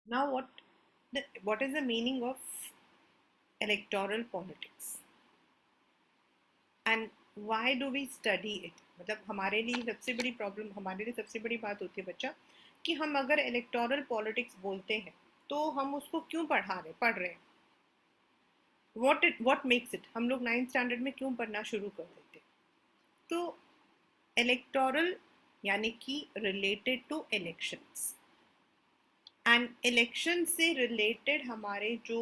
Now, what is the meaning of electoral politics and why do we study it? मतलब हमारे लिए सबसे बड़ी प्रॉब्लम, हमारे लिए सबसे बड़ी बात होती है बच्चा कि हम अगर इलेक्टोरल पॉलिटिक्स बोलते हैं तो हम उसको क्यों पढ़ रहे हैं? What makes it? हम लोग 9th स्टैंडर्ड में क्यों पढ़ना शुरू कर देते? तो इलेक्टोरल यानी कि related to elections, and election से रिलेटेड हमारे जो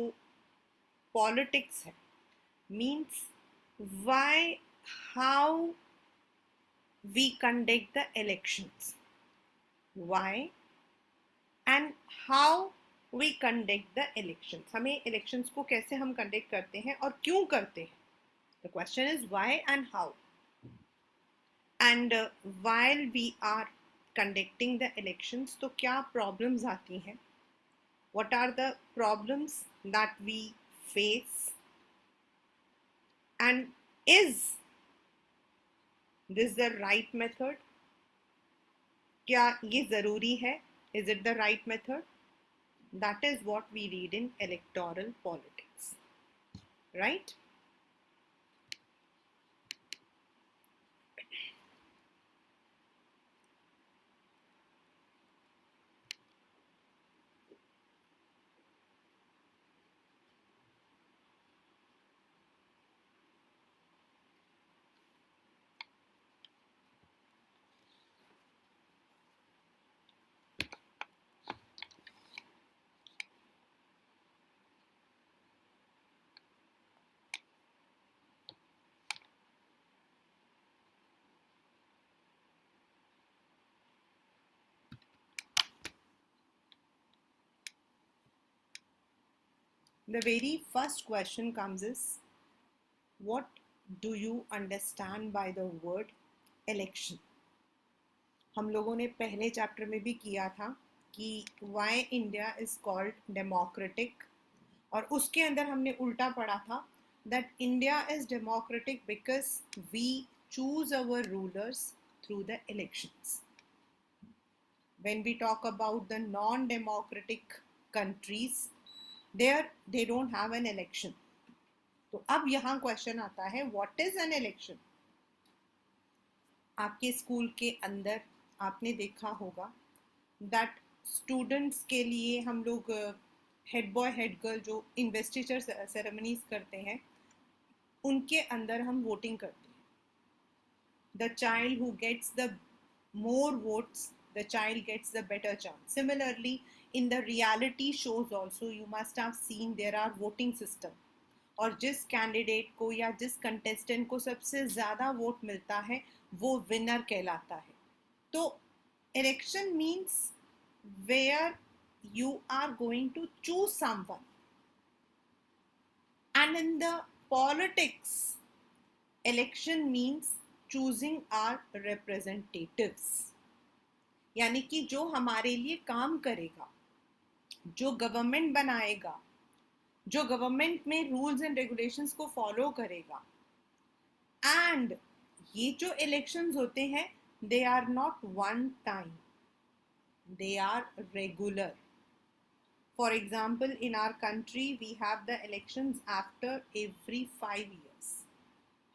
पॉलिटिक्स है means why, how we conduct the elections, why and how we conduct the elections. हमें elections को कैसे हम conduct करते हैं और क्यों करते हैं? The question is why and how. And while we are conducting the elections, तो क्या problems आती हैं? What are the problems that we face? And is this the right method? क्या ये ज़रूरी है? Is it the right method? That is what we read in electoral politics, right? The very first question comes is, what do you understand by the word election? हम लोगों ने पहले chapter में भी किया था कि why India is called democratic, और उसके अंदर हमने उल्टा पढ़ा था that India is democratic because we choose our rulers through the elections. When we talk about the non-democratic countries, there they don't have an election. तो अब यहाँ क्वेश्चन आता है, what is an election? आपके स्कूल के अंदर आपने देखा होगा that स्टूडेंट्स के लिए हम लोग हेड बॉय हेड गर्ल जो इन्वेस्टिचर सेरेमनीज करते हैं उनके अंदर हम वोटिंग करते हैं. The child who gets the more votes, the child gets the better chance. Similarly, in the reality shows also you must have seen there are voting system, और जिस कैंडिडेट को या जिस कंटेस्टेंट को सबसे ज़्यादा वोट मिलता है वो विनर कहलाता है. तो election means where you are going to choose someone, and in the politics election means choosing our representatives, यानी कि जो हमारे लिए काम करेगा, जो गवर्नमेंट बनाएगा, जो गवर्नमेंट में रूल्स एंड रेगुलेशंस को फॉलो करेगा. एंड ये जो इलेक्शंस होते हैं they are not one time, they are regular. For example in our country we have the elections after every 5 years.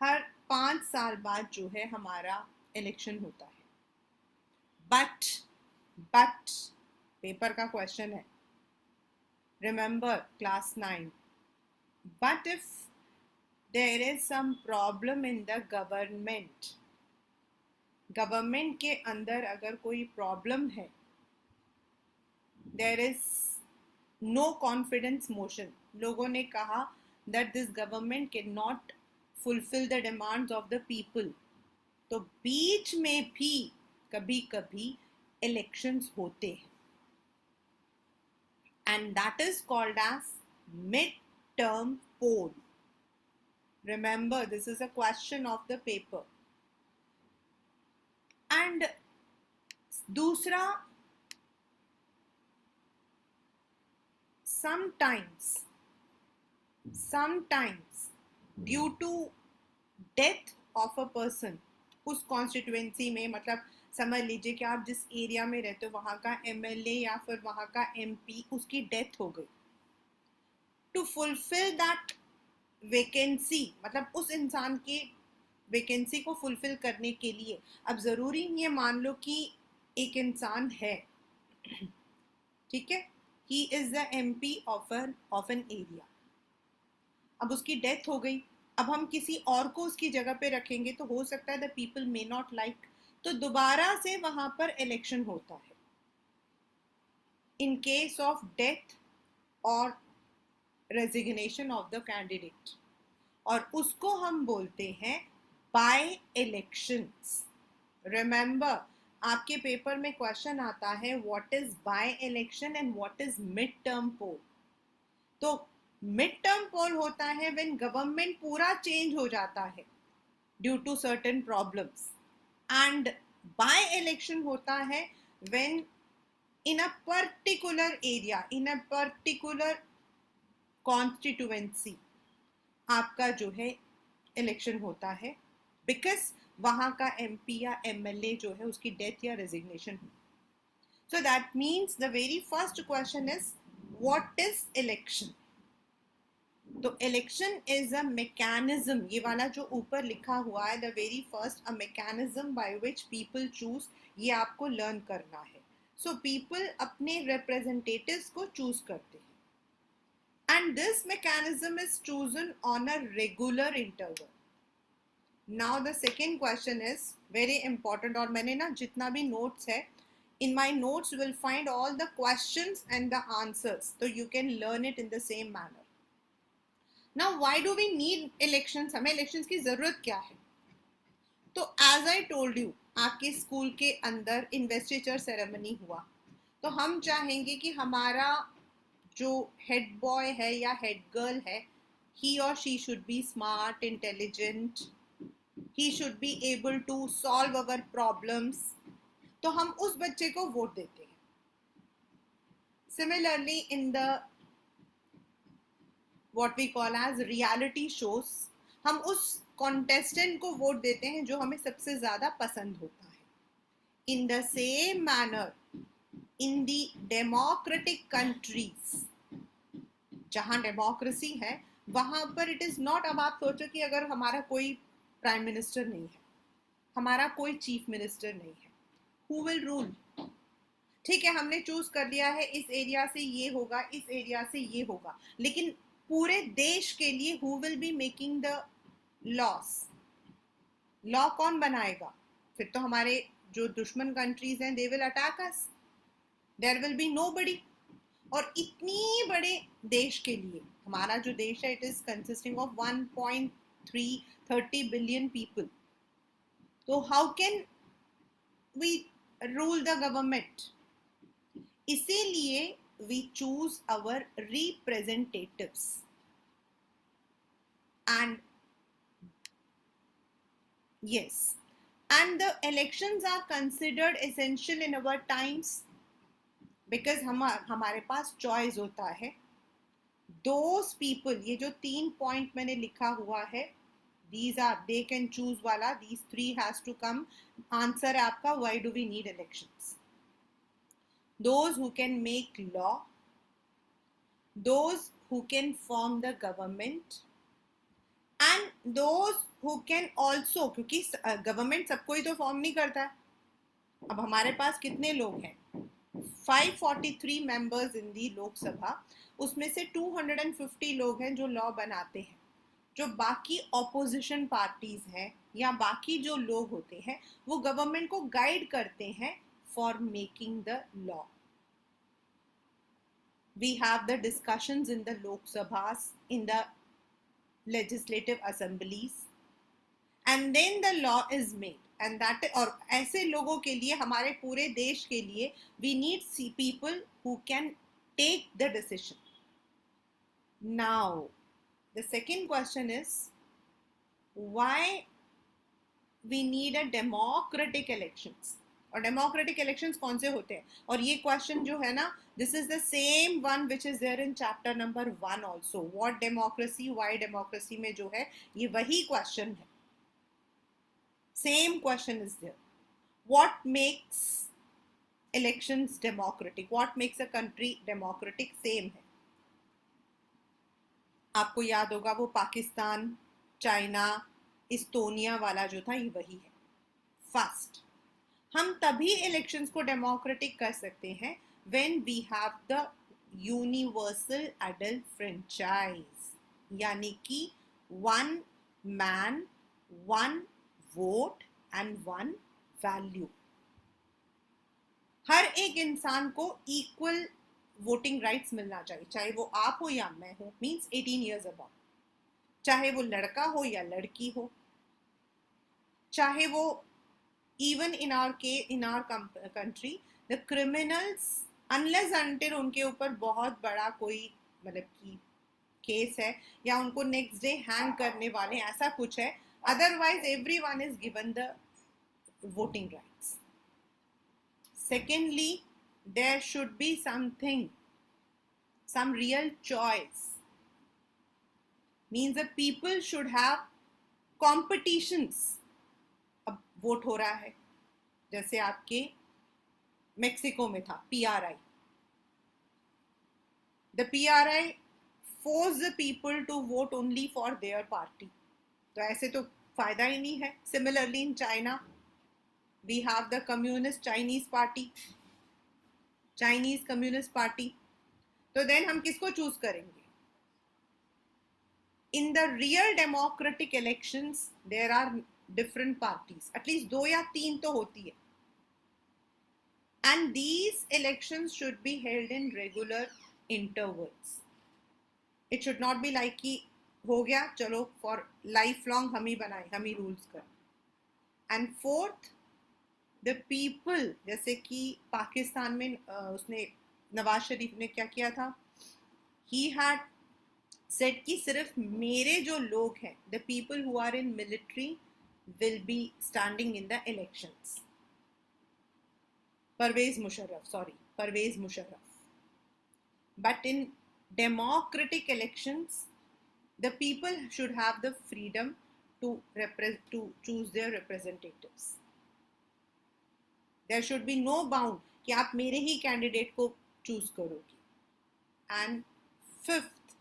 हर 5 साल बाद जो है हमारा इलेक्शन होता है. बट पेपर का क्वेश्चन है, remember class 9, but if there is some problem in the government के अंदर अगर कोई प्रॉब्लम है, there is no confidence motion. लोगों ने कहा that this government cannot fulfill the demands of the people. तो बीच में भी कभी कभी इलेक्शंस होते हैं, and that is called as mid-term poll. Remember, this is a question of the paper. And दूसरा, sometimes due to death of a person उस constituency में, मतलब समझ लीजिए कि आप जिस एरिया में रहते हो वहाँ का एमएलए या फिर वहाँ का एमपी, उसकी डेथ हो गई, टू फुलफिल दैट वैकेंसी, मतलब उस इंसान के वैकेंसी को फुलफिल करने के लिए, अब ज़रूरी नहीं है, मान लो कि एक इंसान है, ठीक है, he is the MP of an area, अब उसकी डेथ हो गई, अब हम किसी और को उसकी जगह पे रखेंगे तो हो सकता है the people may not like, तो दोबारा से वहां पर इलेक्शन होता है इन केस ऑफ डेथ और रेजिग्नेशन ऑफ द कैंडिडेट, और उसको हम बोलते हैं बाय इलेक्शंस। रिमेंबर, आपके पेपर में क्वेश्चन आता है what is by election and what is mid term poll. तो मिड टर्म पोल होता है व्हेन गवर्नमेंट पूरा चेंज हो जाता है due to certain problems, and by election होता है when in a particular area, in a particular constituency आपका जो है इलेक्शन होता है, बिकॉज वहां का एमपी या एमएलए जो है उसकी डेथ या रेजिग्नेशन हुई। So that means the very first question is what is election. तो इलेक्शन इज अ मैकेनिज्म, ये वाला जो ऊपर लिखा हुआ है the very first, a mechanism by which people choose, ये आपको लर्न करना है। सो पीपल अपने रिप्रेजेंटेटिव्स को चूज करते हैं and this mechanism is chosen on a regular interval. Now the second question is very important, और मैंने ना जितना भी नोट्स है, in my notes you will find all the questions and the answers, so you can learn it in the same manner. Now why do we need elections, हमें elections की जरूरत क्या है? तो as I told you, आपके school के अंदर investiture ceremony हुआ, तो हम चाहेंगे कि हमारा जो हेड बॉय है या हेड गर्ल है, he or she should be smart, intelligent, he should be able to solve our problems, तो हम उस बच्चे को वोट देते हैं। Similarly in the what we call as reality shows, हम उस कॉन्टेस्टेंट को वोट देते हैं जो हमें सबसे ज्यादा पसंद होता है। In the same manner in the democratic countries, जहां डेमोक्रेसी है वहां पर इट इज नॉट, अब आप सोचो कि अगर हमारा कोई प्राइम मिनिस्टर नहीं है, हमारा कोई चीफ मिनिस्टर नहीं है, हु विल रूल? ठीक है, हमने चूज कर लिया है इस एरिया से ये होगा, इस एरिया से ये होगा, लेकिन पूरे देश के लिए who will be making the laws? Law कौन बनाएगा? फिर तो हमारे जो दुश्मन कंट्रीज हैं they will attack us, there will be nobody. और इतनी बड़े देश के लिए, हमारा जो देश है it is consisting of 1.330 billion people, तो how can we rule the government? इसीलिए we choose our representatives, and yes, and the elections are considered essential in our times because हमारे पास choice होता है। those people, ये जो 3 point मैंने लिखा हुआ है, these are they can choose वाला, these 3 has to come, answer है आपका why do we need elections? Those who can make law, those who can form the government, and those who can also, क्योंकि government सबको ही तो form नहीं करता है। अब हमारे पास कितने लोग हैं? 543 मेंबर्स इन दी लोकसभा, उसमें से 250 लोग हैं जो लॉ बनाते हैं। जो बाकी ऑपोजिशन पार्टीज हैं या बाकी जो लोग होते हैं वो गवर्नमेंट को गाइड करते हैं for making the law. We have the discussions in the Lok Sabhas, in the legislative assemblies, and then the law is made, and that, और ऐसे लोगों के लिए, हमारे पूरे देश के लिए, we need people who can take the decision. Now the second question is why we need a democratic elections, और डेमोक्रेटिक इलेक्शंस कौन से होते हैं? और ये क्वेश्चन जो है ना, this is the same one which is there in chapter number 1 also, what democracy, why democracy में जो है ये वही क्वेश्चन है, same question is there. what makes elections democratic, what makes a country democratic, same है. आपको याद होगा वो पाकिस्तान, चाइना, इस्टोनिया वाला जो था, ये वही है. फर्स्ट, हम तभी इलेक्शंस को डेमोक्रेटिक कर सकते हैं when we have the universal adult franchise, यानी कि one man, one vote and one value. हर एक इंसान को इक्वल वोटिंग राइट्स मिलना चाहिए, चाहे वो आप हो या मैं हूं, मींस 18 इयर्स अबव, चाहे वो लड़का हो या लड़की हो, चाहे वो even in our country the criminals, unless until उनके ऊपर बहुत बड़ा कोई मतलब कि केस है या उनको नेक्स्ट डे हैंग करने वाले ऐसा कुछ है, otherwise everyone is given the voting rights. Secondly, there should be something, some real choice, means the people should have competitions. अब वोट हो रहा है, जैसे आपके मेक्सिको में था PRI. The PRI forced the people to vote only for their party. तो ऐसे तो फायदा ही नहीं है. Similarly in China, we have the communist Chinese party, Chinese Communist Party. तो then हम किसको चूज करेंगे? In the real democratic elections, there are different parties, at least 2 या 3 तो होती है. And these elections should be held in regular intervals. It should not be like कि हो गया चलो for lifelong हम ही बनाए, हम ही rules कर. And fourth, the people, जैसे कि पाकिस्तान में उसने नवाज शरीफ ने क्या किया था, he had said कि सिर्फ मेरे जो लोग हैं, the people who are in military will be standing in the elections. Parvez Musharraf. But in democratic elections, the people should have the freedom to choose their representatives. There should be no bound कि आप मेरे ही candidate को choose करोगे. And fifth,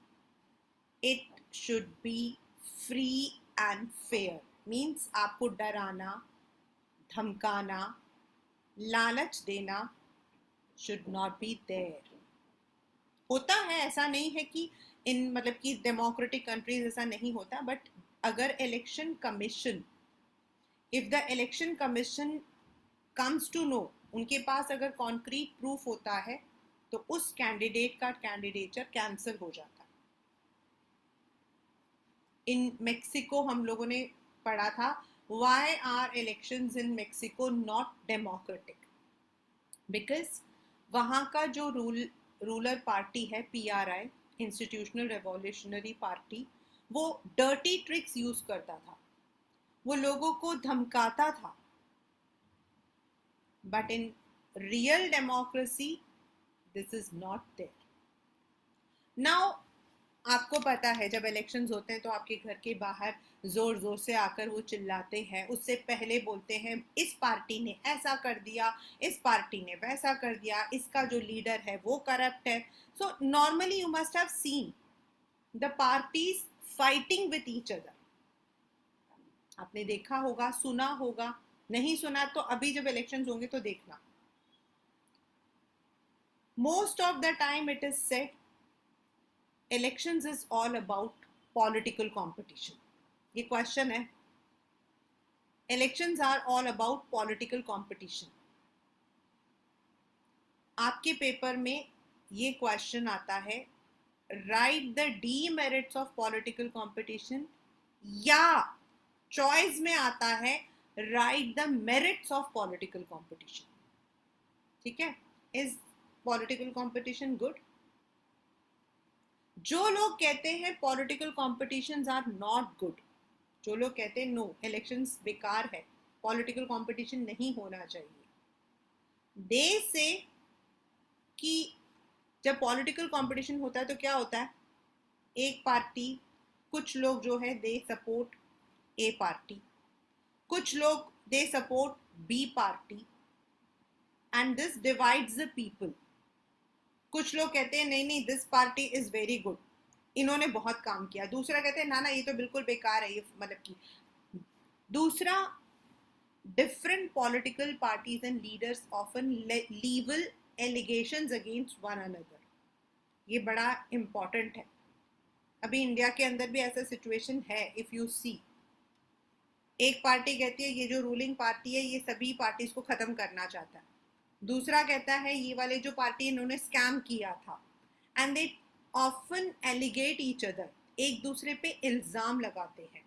it should be free and fair. Means आपको डराना, धमकाना, लालच देना should not be there. होता है, ऐसा नहीं है कि इन मतलब कि डेमोक्रेटिक कंट्रीज ऐसा नहीं होता, बट अगर election commission, if the election commission comes to know, उनके पास अगर कॉन्क्रीट प्रूफ होता है, तो उस कैंडिडेट का कैंडिडेचर कैंसिल हो जाता है. इन मेक्सिको हम लोगों ने पढ़ा था, why are elections in Mexico not democratic? Because वहाँ का जो रूलर पार्टी है PRI, इंस्टीट्यूशनल रेवोल्यूशनरी पार्टी, वो डर्टी ट्रिक्स यूज करता था, वो लोगों को धमकाता था. But in real democracy this is not there. Now आपको पता है जब इलेक्शंस होते हैं तो आपके घर के बाहर जोर जोर से आकर वो चिल्लाते हैं, उससे पहले बोलते हैं इस पार्टी ने ऐसा कर दिया, इस पार्टी ने वैसा कर दिया, इसका जो लीडर है वो करप्ट है. So normally you must have seen the parties fighting with each other. आपने देखा होगा, सुना होगा, नहीं सुना तो अभी जब इलेक्शंस होंगे तो देखना. Most of the time it is said elections is all about political competition. ये क्वेश्चन है. Elections are all about political competition. आपके पेपर में ये क्वेश्चन आता है, write the demerits of political competition, या चॉइस में आता है write the merits of political competition. ठीक है? Is political competition good? जो लोग कहते हैं political competitions are not good, जो लोग कहते हैं नो इलेक्शंस बेकार है, पॉलिटिकल कंपटीशन नहीं होना चाहिए, दे से कि जब पॉलिटिकल कंपटीशन होता है तो क्या होता है, एक पार्टी, कुछ लोग जो है दे सपोर्ट ए पार्टी, कुछ लोग they support B party and this divides the people. कुछ लोग कहते हैं नहीं नहीं this party is very good, इन्होंने बहुत काम किया. दूसरा कहते हैं ना ना ये तो बिल्कुल बेकार है, ये मतलब कि दूसरा. Different political parties and leaders often level allegations against one another. ये बड़ा important है. अभी इंडिया के अंदर भी ऐसा सिचुएशन है. इफ यू सी, एक पार्टी कहती है ये जो रूलिंग पार्टी है ये सभी पार्टीज को खत्म करना चाहता है. दूसरा कहता है ये वाले जो पार्टी इन्होंने स्कैम किया था. एंड दे ऑफन एलिगेट ईच अदर, एक दूसरे पे इल्जाम लगाते हैं.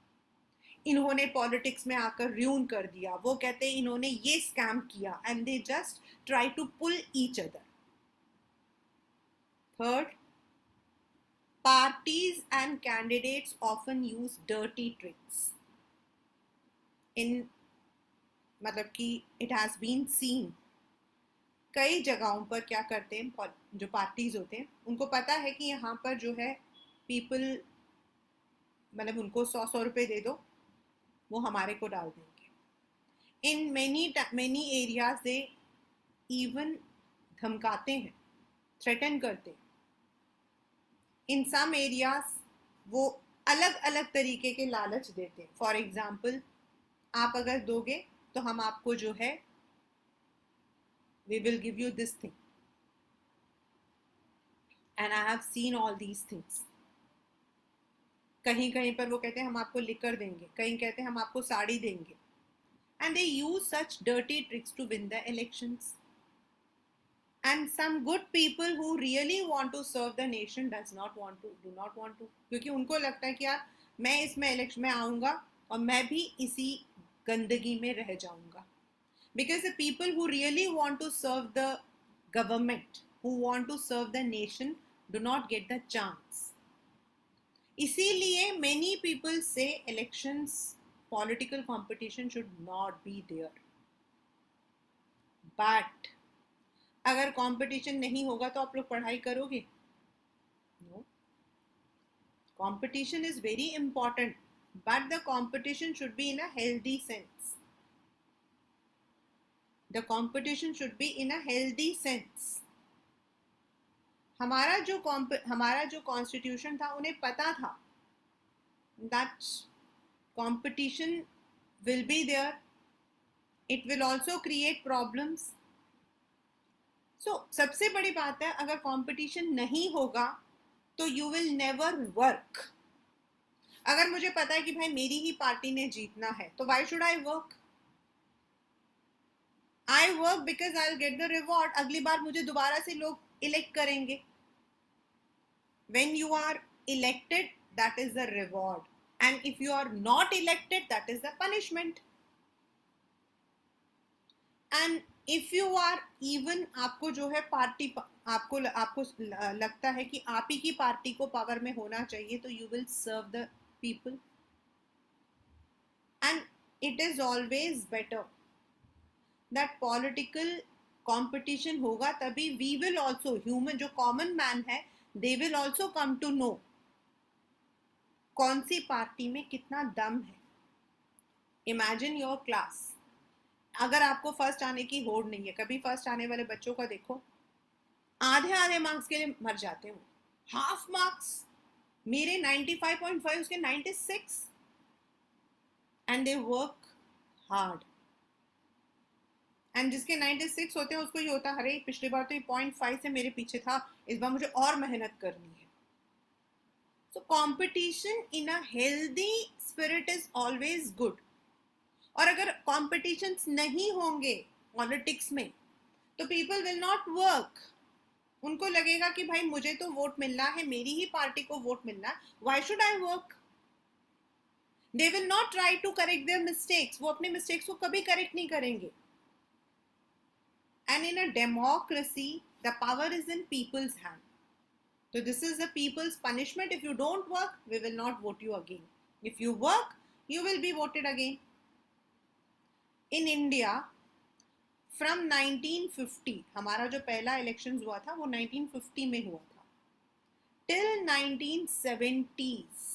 इन्होंने पॉलिटिक्स में आकर र्यून कर दिया, वो कहते हैं इन्होंने ये स्कैम किया, and they just try to pull each other. Third, parties and candidates often use dirty tricks in, मतलब कि इट हैज बीन सीन कई जगहों पर क्या करते हैं जो पार्टीज होते हैं, उनको पता है कि यहाँ पर जो है पीपल, मतलब उनको 100 रुपए दे दो वो हमारे को डाल देंगे. In many areas they even धमकाते हैं, थ्रेटन करते हैं. इन सम एरियाज वो अलग अलग तरीके के लालच देते हैं. फॉर एग्जाम्पल, आप अगर दोगे तो हम आपको जो है we will give you this thing, and I have seen all these things. कहीं कहीं पर वो कहते हैं हम आपको लिकर देंगे, कहीं कहते हैं हम आपको साड़ी देंगे. And they use such dirty tricks to win the elections. And some good people who really want to serve the nation do not want to, क्योंकि उनको लगता है कि यार मैं इसमें इलेक्शन में आऊँगा और मैं भी इसी गंदगी में रह जाऊँगा. Because the people who really want to serve the government, who want to serve the nation, do not get the chance. इसीलिए many people say elections, political competition should not be there. But अगर competition नहीं होगा तो आप लोग पढ़ाई करोगे? No. Competition is very important, but the competition should be in a healthy sense. The competition should be in a healthy sense. हमारा जो कॉन्स्टिट्यूशन था उन्हें पता था that competition will be there, it will also create problems. So सबसे बड़ी बात है, अगर competition नहीं होगा तो you will never work. अगर मुझे पता है कि भाई मेरी ही पार्टी ने जीतना है तो why should I work? I work because I'll get the reward. अगली बार मुझे दोबारा से लोग इलेक्ट करेंगे. When you are elected, that is the reward, and if you are not elected, that is the punishment. And if you are even, आपको जो है party, आपको लगता है कि आप ही की पार्टी को पावर में होना चाहिए, तो you will serve the people. And it is always better that political competition होगा, तभी we will also, human जो common man है, they will also come to know कौन सी पार्टी में कितना दम है. Imagine your class, अगर आपको फर्स्ट आने की होड़ नहीं है, कभी फर्स्ट आने वाले बच्चों का देखो, आधे मार्क्स के लिए मर जाते हो. हाफ मार्क्स, मेरे 95.5 उसके 96, and they work hard. And जिसके 96 होते हैं उसको ये होता है अरे पिछली बार तो ये 0.5 से मेरे पीछे था, इस बार मुझे और मेहनत करनी है. So competition in a healthy spirit is always good. और अगर कॉम्पिटिशन्स नहीं होंगे पॉलिटिक्स में तो पीपल विल नॉट वर्क. उनको लगेगा कि भाई मुझे तो वोट मिलना है, मेरी ही पार्टी को वोट मिलना है, why should I work. They will not try to correct their mistakes. वो अपने मिस्टेक्स को कभी करेक्ट नहीं करेंगे. And in a democracy, the power is in people's hand. So this is the people's punishment. If you don't work, we will not vote you again. If you work, you will be voted again. In India, from 1950, हमारा जो पहला election हुआ था वो 1950 में हुआ था. Till 1970s,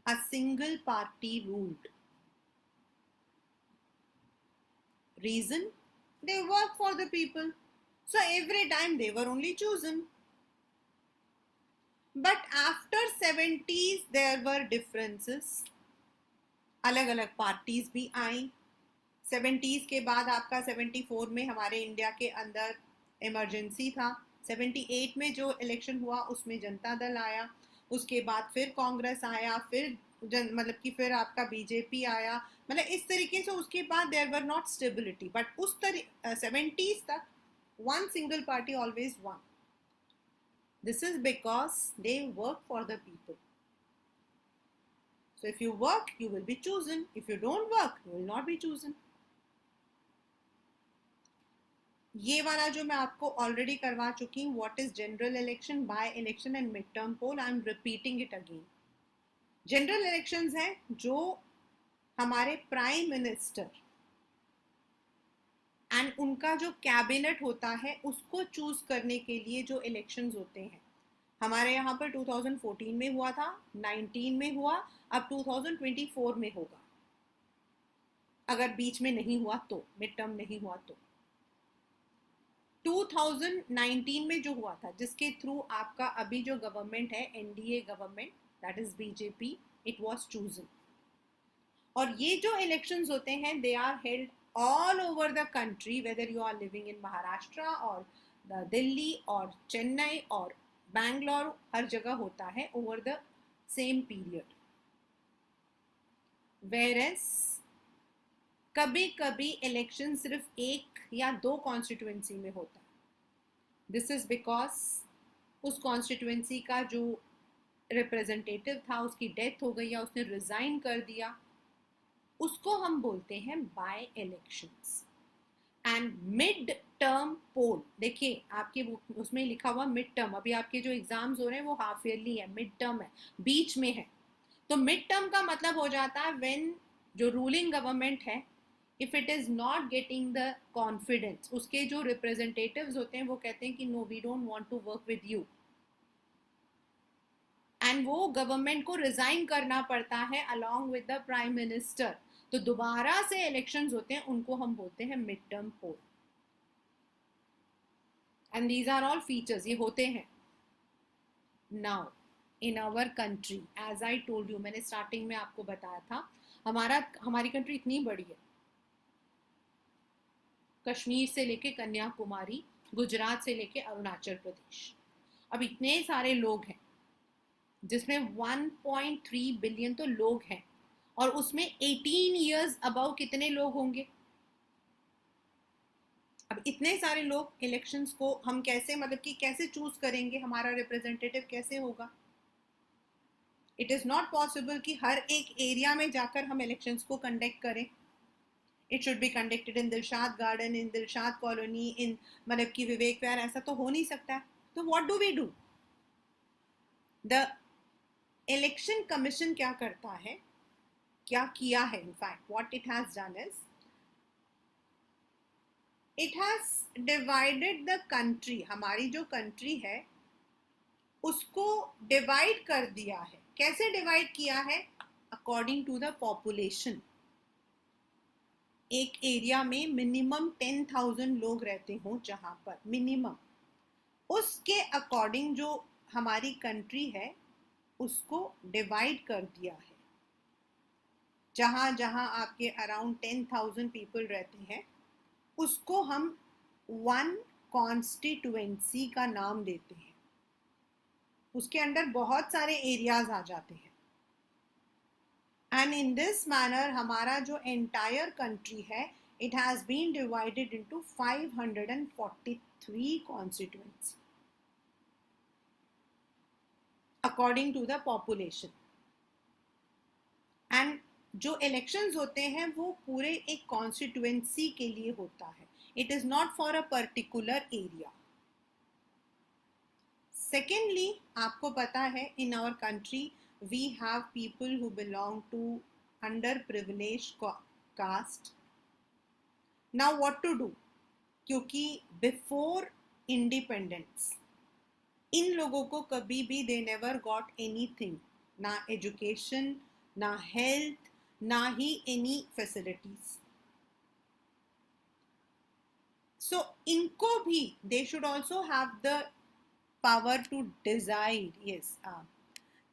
a single party ruled. Reason? They work for the people. So every time they were only chosen. But after 70s there were differences. अलग अलग पार्टीज भी आई. 70s के बाद आपका 74 में हमारे इंडिया के अंदर इमरजेंसी था. 78 में जो इलेक्शन हुआ उसमें जनता दल आया. उसके बाद फिर कांग्रेस आया. फिर मतलब कि फिर आपका बीजेपी आया. मतलब इस तरीके से उसके बाद there were not stability. But उस 70s तक one single party always won. This is because they work for the people. So if you work, you will be chosen. If you don't work, you will not be chosen. ये वाला जो मैं आपको already करवा चुकी हूँ, what is general election, by election and mid term poll. I am repeating it again. General elections हैं जो हमारे प्राइम मिनिस्टर एंड उनका जो कैबिनेट होता है उसको चूज करने के लिए जो इलेक्शंस होते हैं. हमारे यहाँ पर 2014 में हुआ था, 19 में हुआ, अब 2024 में होगा. अगर बीच में नहीं हुआ तो, मिड टर्म नहीं हुआ तो. 2019 में जो हुआ था, जिसके थ्रू आपका अभी जो गवर्नमेंट है, NDA government, that is BJP, it was chosen. और ये जो इलेक्शंस होते हैं, they are held all over the country, whether you are living in Maharashtra or Delhi or Chennai or Bangalore, हर जगह होता है over the same period. Whereas कभी कभी इलेक्शन सिर्फ एक या दो कॉन्स्टिट्यूएंसी में होता है. दिस इज बिकॉज उस कॉन्स्टिट्यूएंसी का जो रिप्रेजेंटेटिव था उसकी डेथ हो गई या उसने रिजाइन कर दिया, उसको हम बोलते हैं by elections. And mid term poll, देखिए आपके उसमें लिखा हुआ मिड टर्म. अभी आपके जो एग्जाम्स हो रहे हैं वो हाफ ईयरली है, मिड टर्म है, बीच में है. तो मिड टर्म का मतलब हो जाता है व्हेन जो रूलिंग गवर्नमेंट है, if it is not getting the confidence, उसके जो रिप्रेजेंटेटिव्स होते हैं वो कहते हैं कि no, we don't want to work with you, and वो गवर्नमेंट को रिजाइन करना पड़ता है along with the prime minister. तो दोबारा से इलेक्शंस होते हैं, उनको हम बोलते हैं mid term poll. And these are all features, ये होते हैं. Now in our country, as I told you, मैंने स्टार्टिंग में आपको बताया था, हमारी कंट्री इतनी बड़ी है, कश्मीर से लेके कन्याकुमारी, गुजरात से लेके अरुणाचल प्रदेश. अब इतने सारे लोग हैं, जिसमें 1.3 बिलियन तो लोग हैं, और उसमें 18 इयर्स अबव कितने लोग होंगे. अब इतने सारे लोग, इलेक्शंस को हम कैसे, मतलब कि कैसे चूज करेंगे, हमारा रिप्रेजेंटेटिव कैसे होगा. इट इज नॉट पॉसिबल कि हर एक एरिया में जाकर हम इलेक्शंस को कंडक्ट करें. It should be conducted in Dilshad Garden, in Dilshad Colony, in मतलब कि विवेक विहार. ऐसा तो हो नहीं सकता. तो what do we do. The election commission क्या करता है, क्या किया है, in fact what it has done is it has divided the country. हमारी जो कंट्री है उसको डिवाइड कर दिया है. कैसे डिवाइड किया है, अकॉर्डिंग टू द पॉपुलेशन. एक एरिया में मिनिमम 10,000 लोग रहते हो जहां पर मिनिमम, उसके अकॉर्डिंग जो हमारी कंट्री है उसको डिवाइड कर दिया है. जहां जहां आपके अराउंड 10,000 पीपल रहते हैं उसको हम वन कॉन्स्टिट्यूएंसी का नाम देते हैं. उसके अंदर बहुत सारे एरियाज आ जाते हैं. एंड इन दिस मैनर हमारा जो एंटायर कंट्री है, it has been divided into 543 constituency according to the population. And जो इलेक्शंस होते हैं वो पूरे एक कॉन्स्टिट्यूएंसी के लिए होता है. It is not for a particular area. Secondly, आपको पता है in our country we have people who belong to under privileged caste. Now what to do, क्योंकि बिफोर इंडिपेंडेंस इन लोगों को कभी भी दे नेवर गॉट एनीथिंग, ना एजुकेशन, ना हेल्थ, ना ही एनी फैसिलिटीज. सो इनको भी they should also have the power to decide. Yes,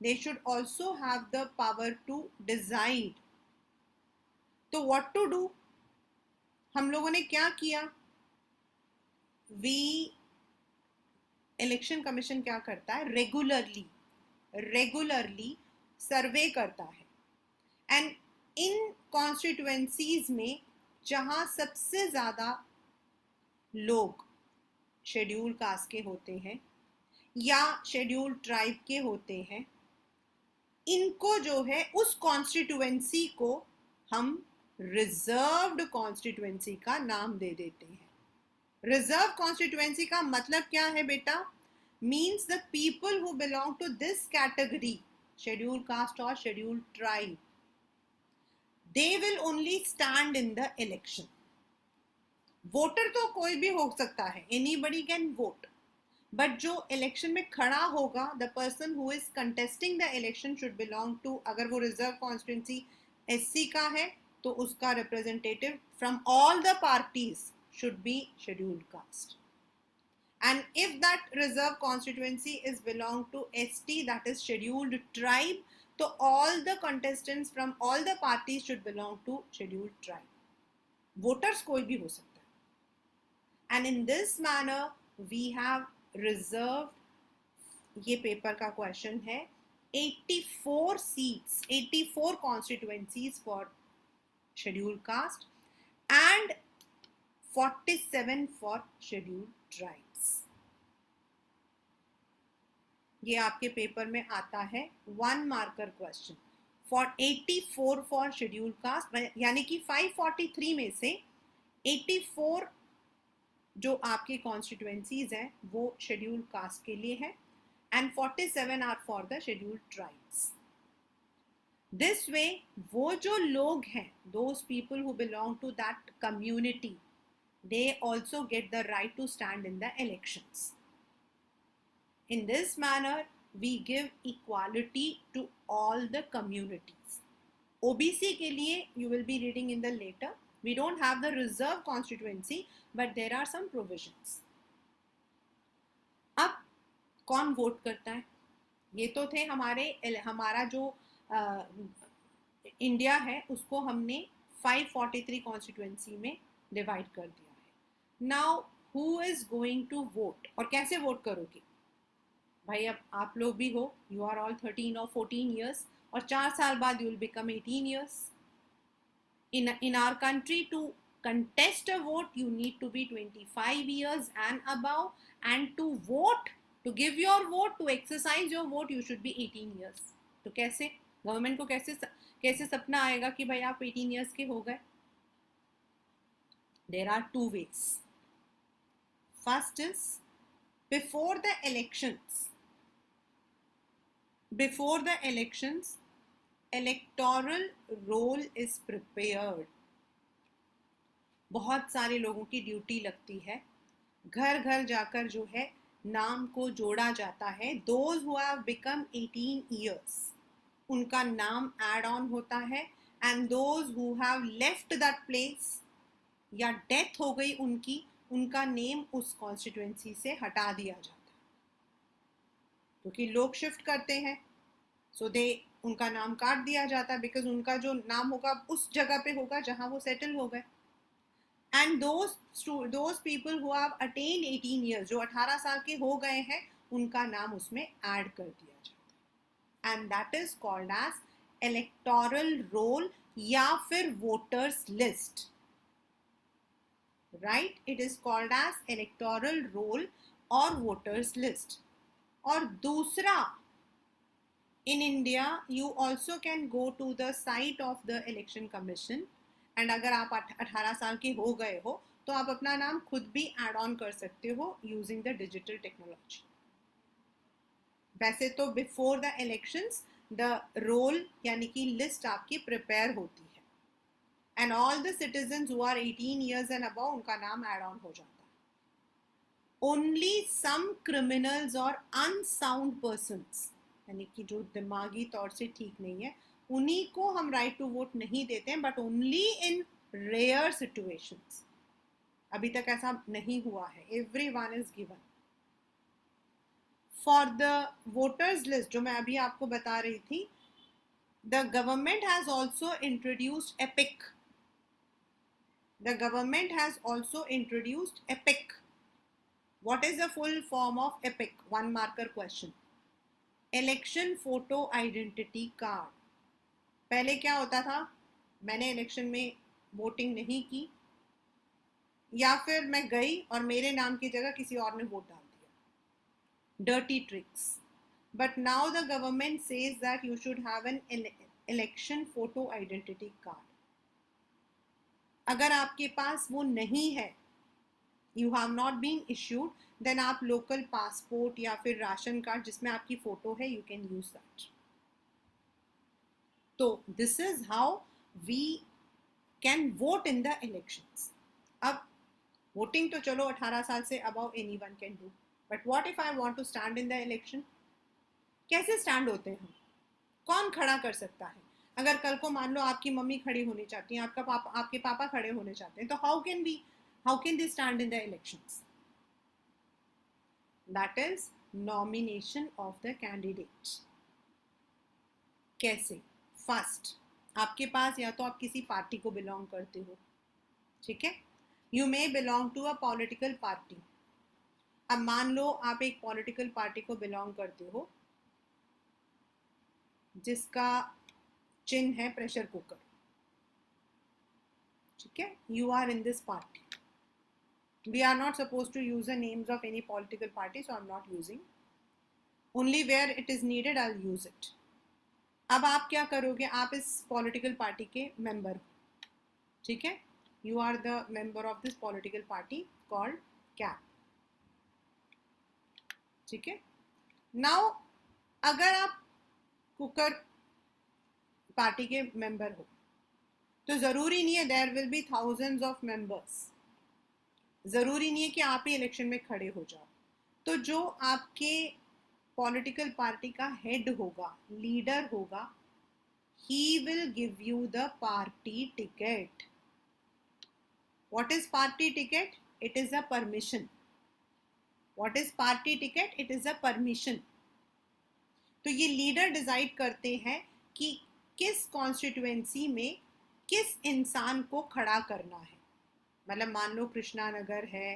they should also have the power to decide. तो what to do? हम लोगों ने क्या किया? वी इलेक्शन कमीशन क्या करता है? रेगुलरली सर्वे करता है, एंड इन कॉन्स्टिट्यूएंसीज में जहां सबसे ज्यादा लोग शेड्यूल कास्ट के होते हैं या शेड्यूल ट्राइब के होते हैं, इनको जो है उस कॉन्स्टिट्यूएंसी को हम रिजर्व्ड कॉन्स्टिट्यूएंसी का नाम दे देते हैं. रिजर्व कॉन्स्टिट्यूएंसी का मतलब क्या है बेटा? Means the people who belong to this category, schedule caste और schedule tribe, they will only stand in the election. Voter तो कोई भी हो सकता है, एनीबडी कैन वोट, बट जो इलेक्शन में खड़ा होगा, the person who is contesting the election should belong to, अगर वो रिजर्व कॉन्स्टिट्यूंसी एससी का है तो उसका representative from all the parties should be scheduled caste. And if that reserve constituency is belong to ST, that is scheduled tribe, so all the contestants from all the parties should belong to scheduled tribe. Voters कोई भी हो सकता है. And in this manner we have reserved, ये paper का question है, 84 seats, 84 constituencies for scheduled caste and 47 for scheduled tribes. ये आपके पेपर में आता है 1 marker question for 84 for schedule caste, यानी कि 543 में से 84 जो आपके कॉन्स्टिट्यूएंसीज हैं वो शेड्यूल कास्ट के लिए है, and 47 are for the schedule tribes. This way वो जो लोग हैं, those people who belong to that community, they also get the right to stand in the elections. In this manner, we give equality to all the communities. OBC के लिए you will be reading in the later. We don't have the reserve constituency, but there are some provisions. अब कौन vote करता है? ये तो थे हमारा जो इंडिया है उसको हमने 543 कॉन्स्टिट्यूएंसी में डिवाइड कर दिया. Now who is going to vote, और कैसे वोट करोगे भाई? अब आप लोग भी हो, यू आर ऑल 13 और 14 ईयर्स, और 4 साल बाद you will become 18 years. In our country to contest a vote you need to be 25 years and above, and to vote, to give your vote, to exercise your vote, you should be 18 years. तो कैसे government को कैसे सपना आएगा कि भाई आप 18 years के हो गए? There are 2 ways. First is before the elections, electoral roll is prepared. बहुत सारे लोगों की ड्यूटी लगती है, घर घर जाकर जो है नाम को जोड़ा जाता है. Those who have become 18 years, उनका नाम एड ऑन होता है, and those who have left that place या डेथ हो गई उनका नेम उस कॉन्स्टिट्यूएंसी से हटा दिया जाता है, क्योंकि लोग शिफ्ट करते हैं, सो उनका नाम काट दिया जाता है, बिकॉज उनका जो नाम होगा उस जगह पे होगा जहां वो सेटल हो गए. And those people who have attend 18 years, जो 18 साल के हो गए हैं, उनका नाम उसमें ऐड कर दिया जाता है, and that is called as electoral roll या फिर voters list. Right, it is called as electoral roll or voters list. और दूसरा, in India you also can go to the site of the election commission, and अगर आप 18 साल के हो गए हो तो आप अपना नाम खुद भी add on कर सकते हो using the digital technology. वैसे तो before the elections the roll यानी कि list आपकी prepare होती है, and all the citizens who are 18 years and above, उनका नाम add on हो जाता है. Only some criminals or unsound persons, यानी कि जो दिमागी तौर से ठीक नहीं है, उन्हीं को हम right to vote नहीं देते हैं, but only in rare situations. अभी तक ऐसा नहीं हुआ है. everyone is given. For the voters list जो मैं अभी आपको बता रही थी, the government has also introduced EPIC. The government has also introduced EPIC. What is the full form of EPIC? One marker question. Election photo identity card. पहले क्या होता था, मैंने इलेक्शन में वोटिंग नहीं की या फिर मैं गई और मेरे नाम की जगह किसी और ने वोट डाल दिया. Dirty tricks. But now the government says that you should have an election photo identity card. अगर आपके पास वो नहीं है, you have not been issued, then आप लोकल पासपोर्ट या फिर राशन कार्ड जिसमें आपकी फोटो है, you can use that. तो this is how we can vote in the elections. अब वोटिंग तो चलो 18 साल से above anyone can do, but what if I want to stand in the election? कैसे स्टैंड होते हैं हम, कौन खड़ा कर सकता है? अगर कल को मान लो आपकी मम्मी खड़ी होनी चाहती है, आपके पापा खड़े होने चाहते हैं, तो how can they stand in the elections? That is nomination of the candidate. कैसे? फर्स्ट, आपके पास या तो आप किसी पार्टी को बिलोंग करते हो, ठीक है, you may belong to a political party. अब मान लो आप एक पॉलिटिकल पार्टी को बिलोंग करते हो जिसका चिन्ह है प्रेशर कुकर, ठीक है, you are in this party. We are not supposed to use the names of any political party, so I'm not using. Only where it is needed, I'll use it. अब आप क्या करोगे, आप इस political party के member हो, ठीक है, you are the member of this political party called cap, ठीक है. नाउ अगर आप कुकर पार्टी के मेंबर हो तो जरूरी नहीं है there will be thousands of members, जरूरी नहीं है कि आप ही इलेक्शन में खड़े हो जाओ. तो जो आपके पॉलिटिकल पार्टी का हेड होगा, लीडर होगा, he will give you the party ticket. What is party ticket? It is a permission. What is party ticket? It is a permission. तो ये लीडर डिसाइड करते हैं कि किस कॉन्स्टिट्यूएंसी में किस इंसान को खड़ा करना है. मतलब मान लो कृष्णा नगर है,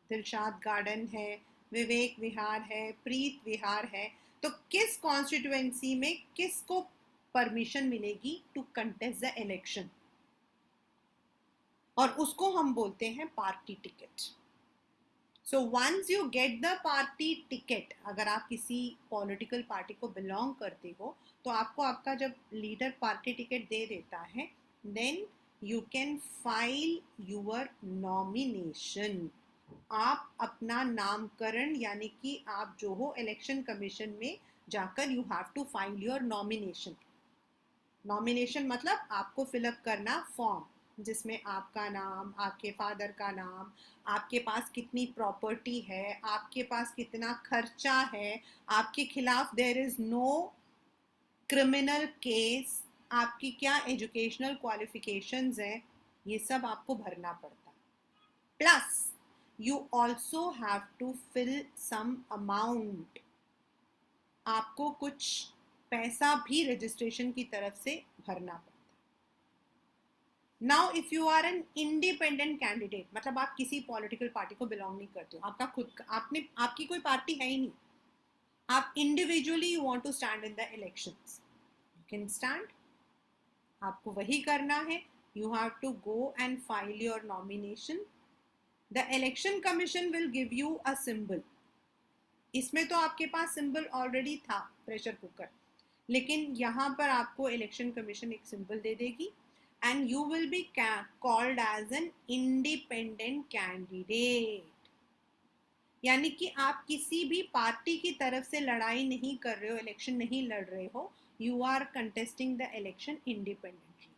दिलशाद गार्डन है, विवेक विहार है, प्रीत विहार है, तो किस कॉन्स्टिट्यूएंसी में किसको परमिशन मिलेगी टू कंटेस्ट द इलेक्शन, और उसको हम बोलते हैं party ticket. So once you get the party ticket, अगर आप किसी पॉलिटिकल पार्टी को बिलोंग करते हो तो आपको आपका जब लीडर पार्टी टिकट दे देता है, then you can file your nomination. आप अपना नामकरण, यानी कि आप जो हो इलेक्शन कमीशन में जाकर you have to file your nomination. Nomination मतलब आपको फिलअप करना फॉर्म जिसमें आपका नाम, आपके फादर का नाम, आपके पास कितनी प्रॉपर्टी है, आपके पास कितना खर्चा है, आपके खिलाफ there is no criminal case, आपकी क्या एजुकेशनल क्वालिफिकेशंस हैं, ये सब आपको भरना पड़ता है. Plus you also have to fill some amount, आपको कुछ पैसा भी रजिस्ट्रेशन की तरफ से भरना पड़ता है. Now if you are an independent candidate, मतलब आप किसी पॉलिटिकल पार्टी को बिलोंग नहीं करते हो, आपका खुद का, आपकी कोई पार्टी है ही नहीं, आप individually you want to stand in the elections, you can stand. आपको वही करना है, you have to go and file your nomination. The election commission will give you a symbol. इसमें तो आपके पास सिंबल ऑलरेडी था प्रेशर कुकर, लेकिन यहाँ पर आपको इलेक्शन कमीशन एक सिंबल दे देगी and you will be called as an independent candidate. यानी कि आप किसी भी पार्टी की तरफ से लड़ाई नहीं कर रहे हो, इलेक्शन नहीं लड़ रहे हो, you are contesting the election independently.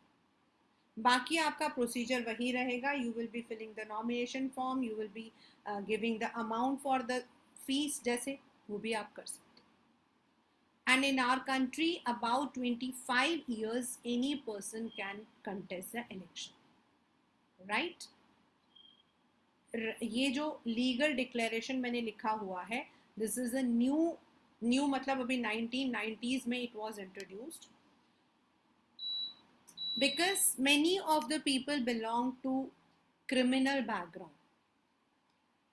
बाकी आपका प्रोसीजर वही रहेगा, you will be filling the nomination form, you will be giving the amount for the fees, जैसे वो भी आप कर सकते. And in our country, about 25 years, any person can contest the election, right? ये जो लीगल डिक्लेरेशन मैंने लिखा हुआ है, दिस इज अ न्यू मतलब अभी 1990s में it was introduced, because many of the people belong to criminal background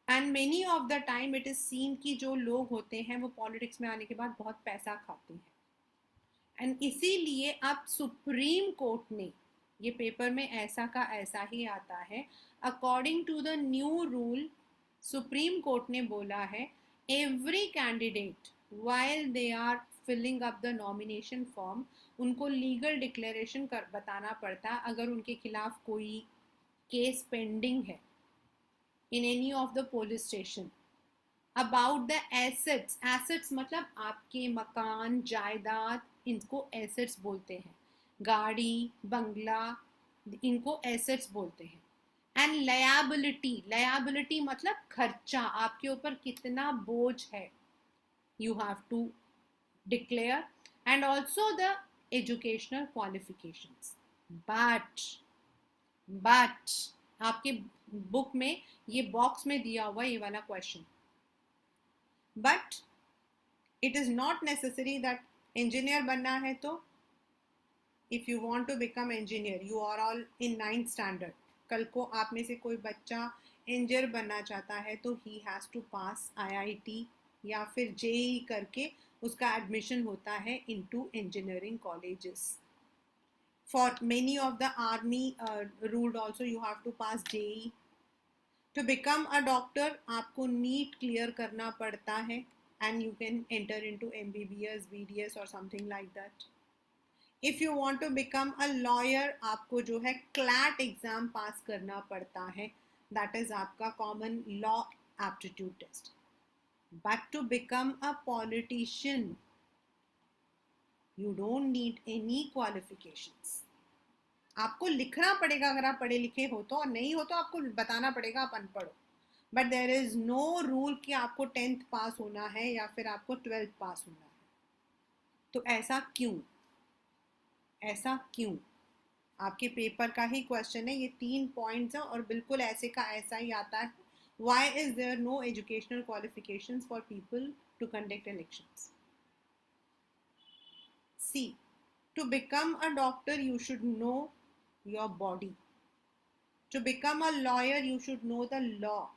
and many of the time it is seen कि जो लोग होते हैं वो पॉलिटिक्स में आने के बाद बहुत पैसा खाते हैं, एंड इसीलिए अब सुप्रीम कोर्ट ने, ये पेपर में ऐसा का ऐसा ही आता है, according to the new rule Supreme Court ने बोला है every candidate while they are filling up the nomination form उनको लीगल डिक्लेरेशन कर बताना पड़ता अगर उनके खिलाफ कोई केस पेंडिंग है in any of the police station about the assets, assets मतलब आपके मकान जायदाद, इनको एसेट्स बोलते हैं, गाड़ी बंगला, इनको एसेट्स बोलते हैं, एंड लायबिलिटी, लायबिलिटी मतलब खर्चा, आपके ऊपर कितना बोझ है, you have to declare, and also the educational qualifications. But आपके बुक में ये बॉक्स में दिया हुआ ये वाला question, but it is not necessary that engineer बनना है तो if you want to become engineer you are all in 9th standard, कल को आप में से कोई बच्चा इंजीनियर बनना चाहता है तो he has to pass IIT या फिर जेई करके उसका एडमिशन होता है into engineering colleges. For many of the army ruled also you have to pass JEE. To become a doctor आपको नीट क्लियर करना पड़ता है and you can enter into MBBS, BDS or something like that. If you want to become a lawyer आपको जो है CLAT exam पास करना पड़ता है, that is आपका common law aptitude test. But to become a politician you don't need any qualifications. आपको लिखना पड़ेगा अगर आप पढ़े लिखे हो तो, और नहीं हो तो आपको बताना पड़ेगा आप अनपढ़ हो, but there is no rule कि आपको 10th पास होना है या फिर आपको 12th पास होना है। तो ऐसा क्यों, ऐसा क्यों? आपके पेपर का ही क्वेश्चन है, ये 3 पॉइंट्स हैं और बिल्कुल ऐसे का ऐसा ही आता है। Why is there no educational qualifications for people to conduct elections? See, to become a doctor you should know your body. To become a lawyer you should know the law.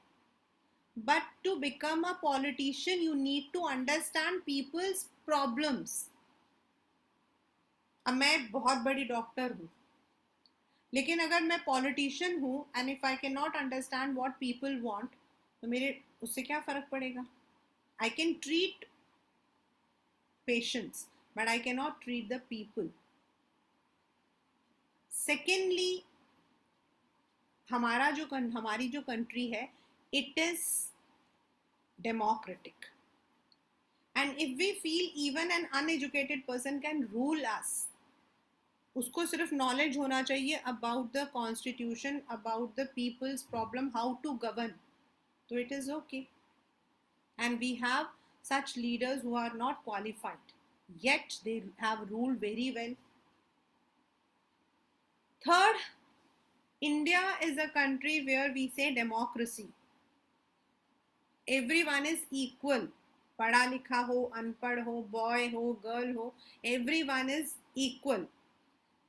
But to become a politician you need to understand people's problems. अब मैं बहुत बड़ी doctor हूँ, लेकिन अगर मैं politician हूँ and if I can not understand what people want, तो मेरे उससे क्या फ़र्क पड़ेगा? I can treat patients but I can not treat the people. Secondly, हमारी जो कंट्री है it is democratic, and if we feel even an uneducated person can rule us, उसको सिर्फ नॉलेज होना चाहिए about the constitution, about the people's problem, how to govern, तो it is okay. And we have such leaders who are not qualified yet they have ruled very well. Third, India is a country where we say democracy, everyone is equal, पढ़ा लिखा हो अनपढ़ हो boy हो girl हो, everyone is equal।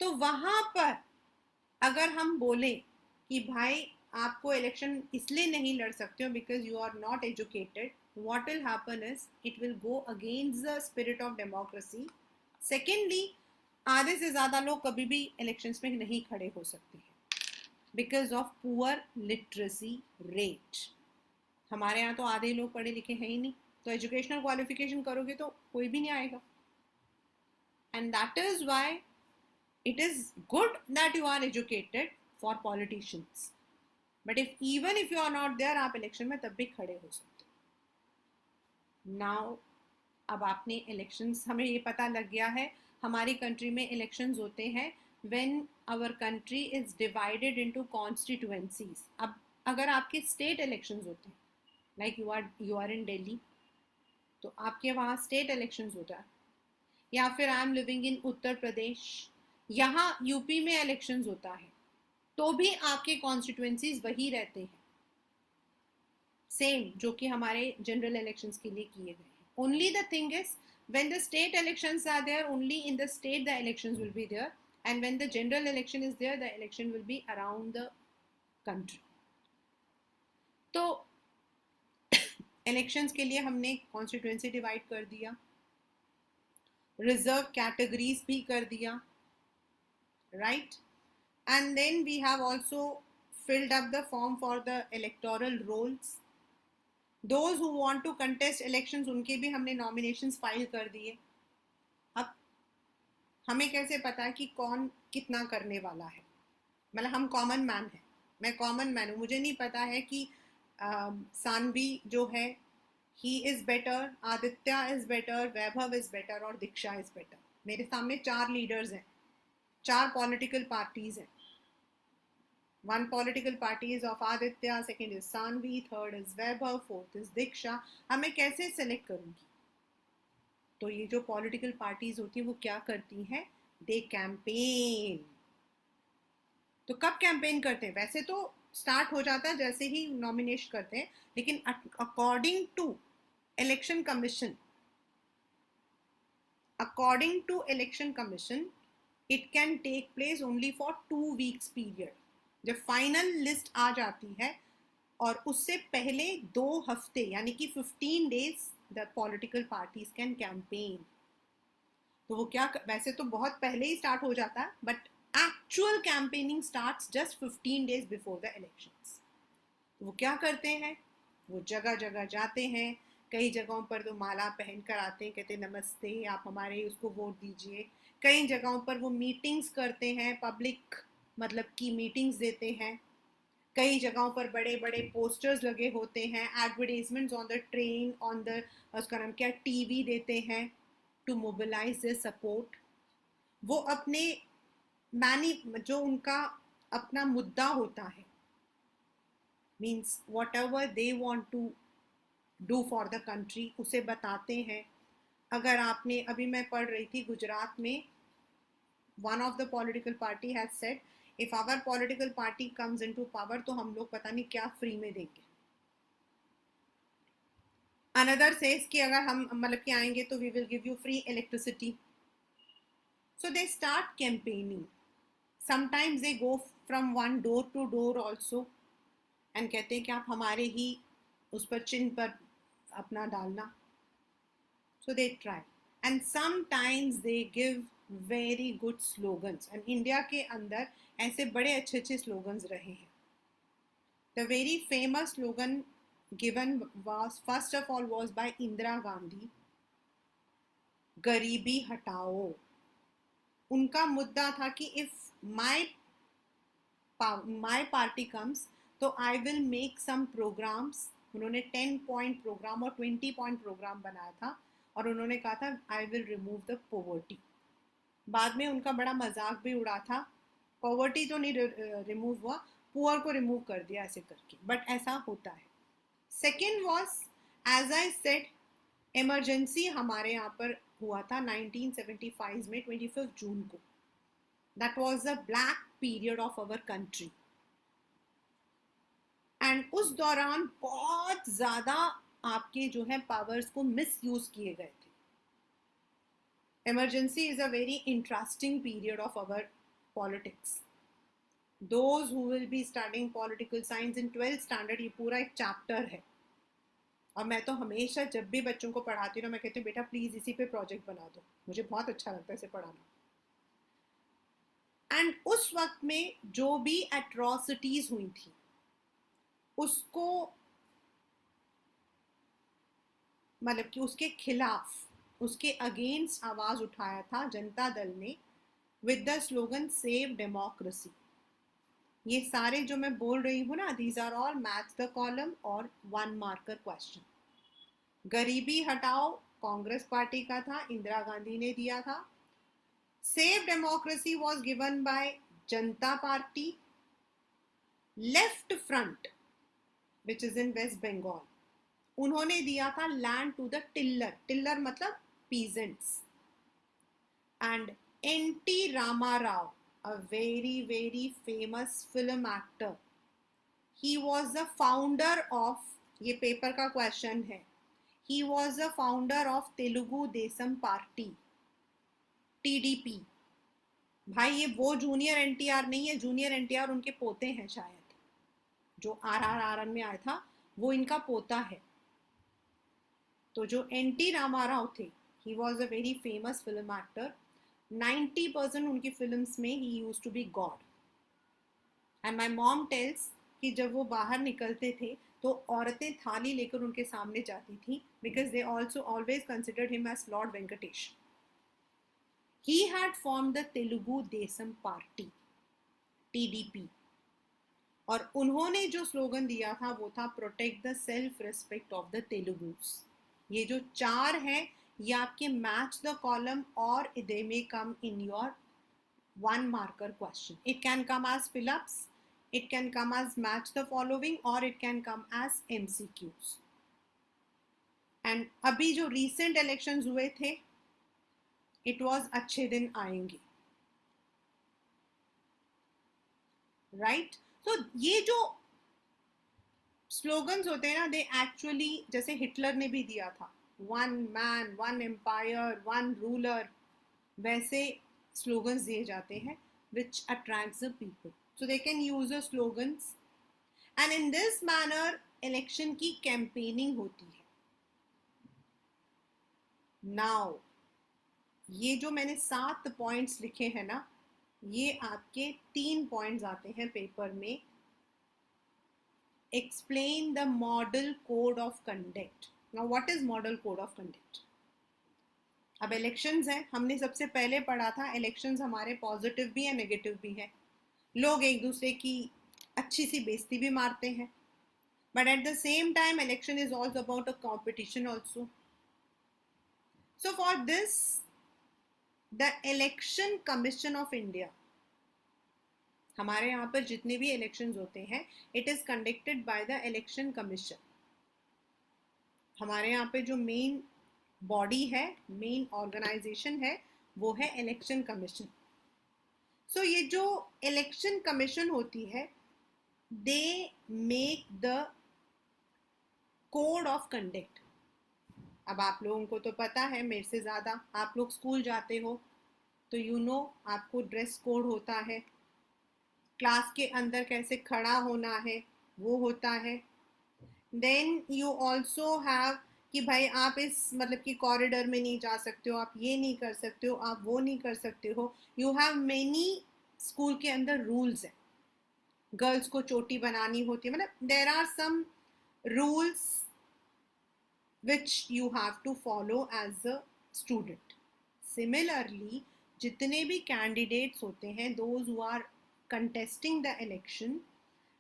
तो वहां पर अगर हम बोले कि भाई आपको इलेक्शन इसलिए नहीं लड़ सकते हो because you are not educated, what will happen is it will go against the spirit of democracy. Secondly, आधे से ज़्यादा लोग कभी भी इलेक्शंस में नहीं खड़े हो सकते हैं because of poor literacy rate. हमारे यहाँ तो आधे लोग पढ़े लिखे हैं ही नहीं, तो एजुकेशनल क्वालिफिकेशन करोगे तो कोई भी नहीं आएगा। And that is why it is good that you are educated for politicians, but even if you are not there, आप इलेक्शन में तब भी खड़े हो सकते हो। नाउ अब आपने इलेक्शंस, हमें ये पता लग गया है हमारी कंट्री में इलेक्शंस होते हैं when our country is divided into constituencies. अब अगर आपके स्टेट इलेक्शंस होते हैं, like you are in Delhi, तो आपके वहाँ स्टेट इलेक्शंस होता है, या फिर I am living in Uttar Pradesh, यहाँ यूपी में इलेक्शंस होता है, तो भी आपके कॉन्स्टिट्यूएंसीज वही रहते हैं। सेम जो कि हमारे जनरल इलेक्शंस के लिए किए गए हैं. Only the thing is when the state elections are there, only in the state the elections will be there, and when the general election is there, the election will be around the country. तो elections के लिए हमने constituency divide कर दिया, reserve categories भी कर दिया, right? And then we have also filled up the form for the electoral rolls. Those who want to contest elections, उनके भी हमने nominations फाइल कर दिए. अब हमें कैसे पता कि कौन कितना करने वाला है? मतलब हम कॉमन मैन हैं, मैं कॉमन मैन हूँ, मुझे नहीं पता है कि सानवी जो है he is better, Aditya is better, Vaibhav is better और दीक्षा इज बेटर. मेरे सामने 4 लीडर्स हैं, 4 पॉलिटिकल पार्टीज हैं. One political party is of Aditya, second is Sanvi, third is Vaibhav, fourth is Diksha. अब मैं कैसे सेलेक्ट करूँगी? तो ये जो पॉलिटिकल पार्टीज होती हैं वो क्या करती हैं? दे कैंपेन. तो कब कैंपेन करते हैं? वैसे तो स्टार्ट हो जाता है जैसे ही नॉमिनेशन करते हैं, लेकिन according to election commission, it can take place only for 2 weeks period. जब फाइनल लिस्ट आ जाती है और उससे पहले 2 हफ्ते यानी कि 15 days the political parties can campaign. तो वो क्या, वैसे तो बहुत पहले ही स्टार्ट हो जाता है, but actual campaigning starts just 15 days before the elections. वो क्या करते हैं? वो जगह जगह जाते हैं, कई जगहों पर तो माला पहन कर आते हैं, कहते नमस्ते आप हमारे उसको वोट दीजिए. कई जगहों पर वो मीटिंग्स करते हैं, पब्लिक मतलब की मीटिंग्स देते हैं. कई जगहों पर बड़े बड़े पोस्टर्स लगे होते हैं, advertisements on the train, on the उसका नाम क्या, टीवी देते हैं टू मोबिलाइज देयर सपोर्ट. वो अपने जो उनका अपना मुद्दा होता है, means whatever they want to do for the country, उसे बताते हैं. अगर आपने, अभी मैं पढ़ रही थी गुजरात में, one of the political party has said if our political party comes into power तो हम लोग पता नहीं क्या फ्री में देंगे. अनदर सेज कि अगर हम मतलब कि आएंगे तो we will give you free electricity. So they start campaigning. Sometimes they go from one door to door also and कहते हैं कि आप हमारे ही उस पर चिन्ह पर अपना डालना. So they try and sometimes they give very good slogans. And India के अंदर ऐसे बड़े अच्छे अच्छे स्लोगन्स रहे हैं. The very famous slogan given was first of all was by Indira Gandhi, गरीबी हटाओ. उनका मुद्दा था कि if my party comes तो I will make some programs. उन्होंने 10-point प्रोग्राम और 20-point प्रोग्राम बनाया था और उन्होंने कहा था I will remove the poverty. बाद में उनका बड़ा मजाक भी उड़ा था, पॉवर्टी तो नहीं रिमूव हुआ, पुअर को रिमूव कर दिया ऐसे करके, बट ऐसा होता है. Second was, as I said, emergency हमारे यहाँ पर हुआ था 1975 में 25 जून को. That was the black period of our country. And उस दौरान बहुत ज़्यादा आपके जो है पावर्स को मिस यूज किए गए थे. Emergency is a very interesting period of our politics. Those who will be studying political science in 12th standard, ये पूरा एक चैप्टर है. और मैं तो हमेशा जब भी बच्चों को पढ़ाती हूँ मैं कहती हूँ बेटा प्लीज इसी पे प्रोजेक्ट बना दो, मुझे बहुत अच्छा लगता है इसे पढ़ाना. एंड उस वक्त में जो भी एट्रॉसिटीज हुई थी उसको मतलब कि उसके खिलाफ, उसके अगेंस्ट आवाज उठाया था जनता दल ने with the slogan save democracy. ये सारे जो मैं बोल रही हूँ ना, these are all match the column और 1 मार्कर क्वेश्चन. गरीबी हटाओ कांग्रेस पार्टी का था, इंदिरा गांधी ने दिया था. Save democracy was given by Janata Party. Left Front which is in West Bengal, उन्होंने दिया था land to the tiller. Tiller मतलब peasants. And N T. Rama Rao, a very famous film actor, he was the founder of ये पेपर का question है. He was the founder of Telugu Desam party, TDP. भाई ये वो जूनियर NTR नहीं है, जूनियर NTR उनके पोते हैं शायद, जो RRR में आया था वो इनका पोता है. तो जो NT रामाराव थे, he was a very famous film actor. 90% उनकी फिल्म्स में he used to be God. And my mom tells कि जब वो बाहर निकलते थे तो औरतें थाली लेकर उनके सामने जाती थी, because they also always considered him as lord Venkatesh. He had formed the Telugu Desam Party, TDP. और उन्होंने जो स्लोगन दिया था वो था protect the self respect of the Telugus. ये जो 4 है ये आपके मैच द कॉलम और दे मे कम in your 1 marker question. It can come as fill-ups, it can come as match the following, or it can come as MCQs. And अभी जो recent elections हुए थे, it was अच्छे दिन आएंगे, right? So ये जो स्लोगन्स होते हैं ना, दे एक्चुअली, जैसे हिटलर ने भी दिया था, 1 man 1 empire 1 ruler, वैसे स्लोगन्स दिए जाते हैं which attracts the people. So they can use the slogans and in this manner election की campaigning होती है. Now ये जो मैंने 7 पॉइंट्स लिखे हैं ना, ये आपके 3 पॉइंट्स आते हैं पेपर में. Explain the model code of conduct. Now what is model code of conduct? अब इलेक्शंस हैं, हमने सबसे पहले पढ़ा था इलेक्शंस हमारे पॉजिटिव भी है नेगेटिव भी है. लोग एक दूसरे की अच्छी सी बेइज्जती भी मारते हैं, but at the same time election is also about a competition also. So for this the election commission of India, हमारे यहाँ पर जितने भी इलेक्शंस होते हैं, it is conducted by the election commission. हमारे यहाँ पे जो मेन बॉडी है, मेन ऑर्गेनाइजेशन है, वो है इलेक्शन कमीशन. सो ये जो इलेक्शन कमीशन होती है, they make the code of conduct. अब आप लोगों को तो पता है मेरे से ज़्यादा, आप लोग स्कूल जाते हो तो यू नो आपको ड्रेस कोड होता है, क्लास के अंदर कैसे खड़ा होना है वो होता है. देन यू ऑल्सो हैव कि भाई आप इस मतलब कि कॉरिडोर में नहीं जा सकते हो, आप ये नहीं कर सकते हो, आप वो नहीं कर सकते हो. यू हैव मेनी, स्कूल के अंदर रूल्स हैं. गर्ल्स को चोटी बनानी होती है, मतलब there are some rules which you have to follow as a student. Similarly जितने भी कैंडिडेट्स होते हैं, those who are contesting the election,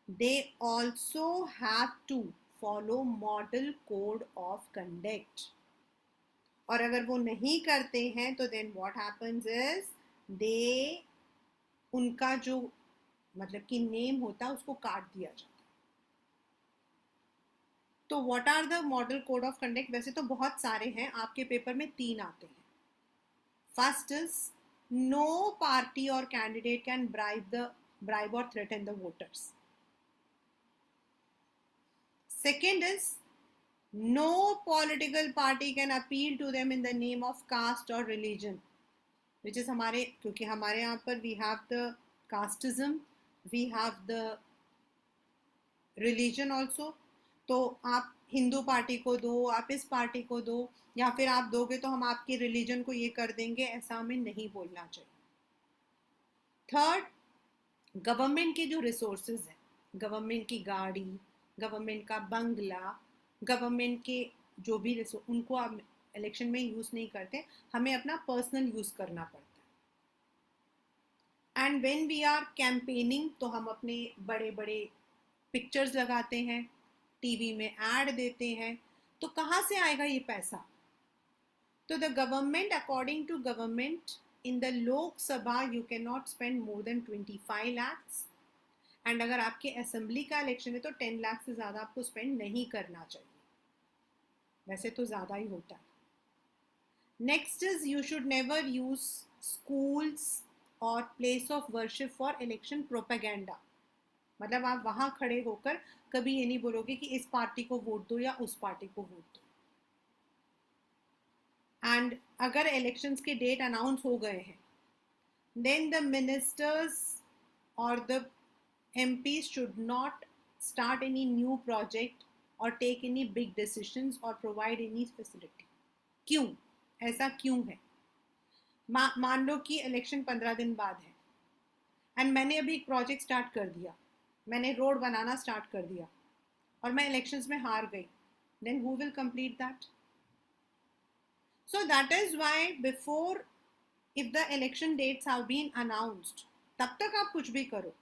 they also have to follow model code of conduct. और अगर वो नहीं करते हैं तो then what happens is they, उनका जो मतलब कि नेम होता है उसको काट दिया जाता है. तो what are the model code of conduct? वैसे तो बहुत सारे हैं, आपके पेपर में 3 आते हैं. First is no party or candidate can bribe or threaten the voters. Second is no political party can appeal to them in the name of caste or religion, which is हमारे, क्योंकि हमारे यहाँ पर we have the casteism, we have the religion also. तो आप Hindu party को दो, आप इस पार्टी को दो, या फिर आप दोगे तो हम आपके रिलीजन को ये कर देंगे, ऐसा हमें नहीं बोलना चाहिए. थर्ड, गवर्नमेंट के जो रिसोर्सेज हैं, गवर्नमेंट की गाड़ी, गवर्नमेंट का बंगला, गवर्नमेंट के जो भी रिसोर्स, उनको आप इलेक्शन में यूज़ नहीं करते, हमें अपना पर्सनल यूज़ करना पड़ता है. And when we are campaigning तो हम अपने बड़े बड़े पिक्चर्स लगाते हैं, टीवी में ऐड देते हैं, तो कहाँ से आएगा ये पैसा? तो the government, according to government, in the Lok Sabha you cannot spend more than 25 lakhs, and अगर आपके असेंबली का इलेक्शन है तो 10 लाख से ज़्यादा आपको स्पेंड नहीं करना चाहिए, वैसे तो ज़्यादा ही होता है. Next is you should never use schools or place of worship for election propaganda. मतलब आप वहां खड़े होकर कभी ये नहीं बोलोगे कि इस पार्टी को वोट दो या उस पार्टी को वोट दो। एंड अगर इलेक्शंस के डेट अनाउंस हो गए हैं, then the ministers or the MPs should not start any new project or take any big decisions or provide any facility. क्यों? ऐसा क्यों है? मान लो कि इलेक्शन 15 दिन बाद है एंड मैंने अभी एक प्रोजेक्ट स्टार्ट कर दिया, मैंने रोड बनाना स्टार्ट कर दिया और मैं इलेक्शंस में हार गई, then who will complete that? So that is why before, if the election dates have been announced, तब तक आप कुछ भी करो,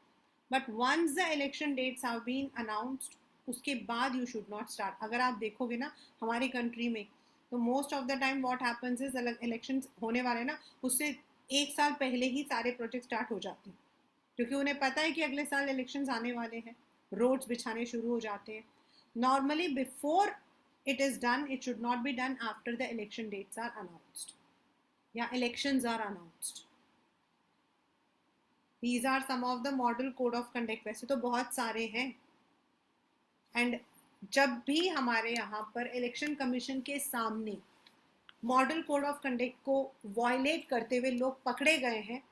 but once the election dates have been announced, उसके बाद you should not start. अगर आप देखोगे ना हमारी कंट्री में, तो most of the time what happens is election होने वाले ना उससे एक साल पहले ही सारे प्रोजेक्ट स्टार्ट हो जाते हैं, क्योंकि उन्हें पता है कि अगले साल इलेक्शंस आने वाले हैं, रोड्स बिछाने शुरू हो जाते हैं. Normally before it is done, it should not be done after the election dates are announced. Yeah, elections are announced. These are some of the model code of conduct. वैसे तो बहुत सारे हैं. एंड जब भी हमारे यहाँ पर इलेक्शन कमीशन के सामने मॉडल कोड ऑफ कंडक्ट को वायलेट करते हुए लोग पकड़े गए हैं,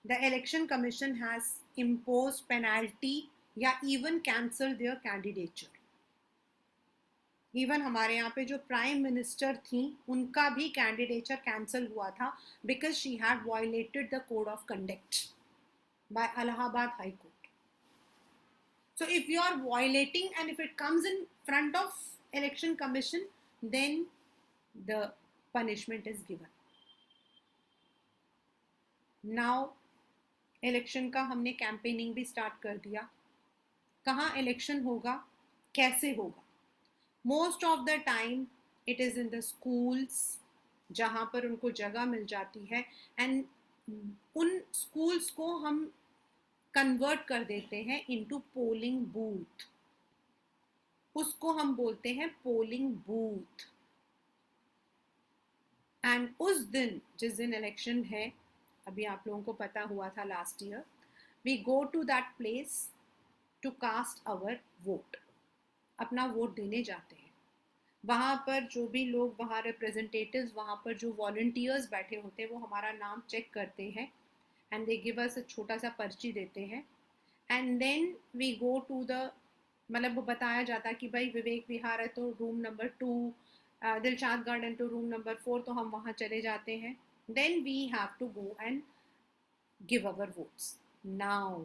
the election commission has impose penalty या even cancel their candidature. Even हमारे यहाँ पे जो प्राइम मिनिस्टर थी उनका भी कैंडिडेचर कैंसिल हुआ था because she had violated the code of conduct bye Allahabad High Court. So if you are violating and if it comes in front of election commission, then the punishment is given. Now election का हमने campaigning भी start कर दिया. कहाँ election होगा, कैसे होगा? Most of the time it is in the schools, जहाँ पर उनको जगह मिल जाती है, एंड उन स्कूल्स को हम कन्वर्ट कर देते हैं इनटू पोलिंग बूथ. उसको हम बोलते हैं पोलिंग बूथ. एंड उस दिन जिस दिन इलेक्शन है, अभी आप लोगों को पता हुआ था last year, we go to that place to cast our vote. अपना वोट देने जाते हैं. वहाँ पर जो भी लोग, वहाँ रिप्रेजेंटेटिव्स, वहाँ पर जो वॉलंटियर्स बैठे होते हैं, वो हमारा नाम चेक करते हैं एंड दे गिव अस छोटा सा पर्ची देते हैं. And then we go to the, मतलब वो बताया जाता है कि भाई विवेक विहार है तो रूम नंबर 2, दिलशाद गार्डन तो रूम नंबर 4, तो हम वहाँ चले जाते हैं. Then we have to go and give our votes. Now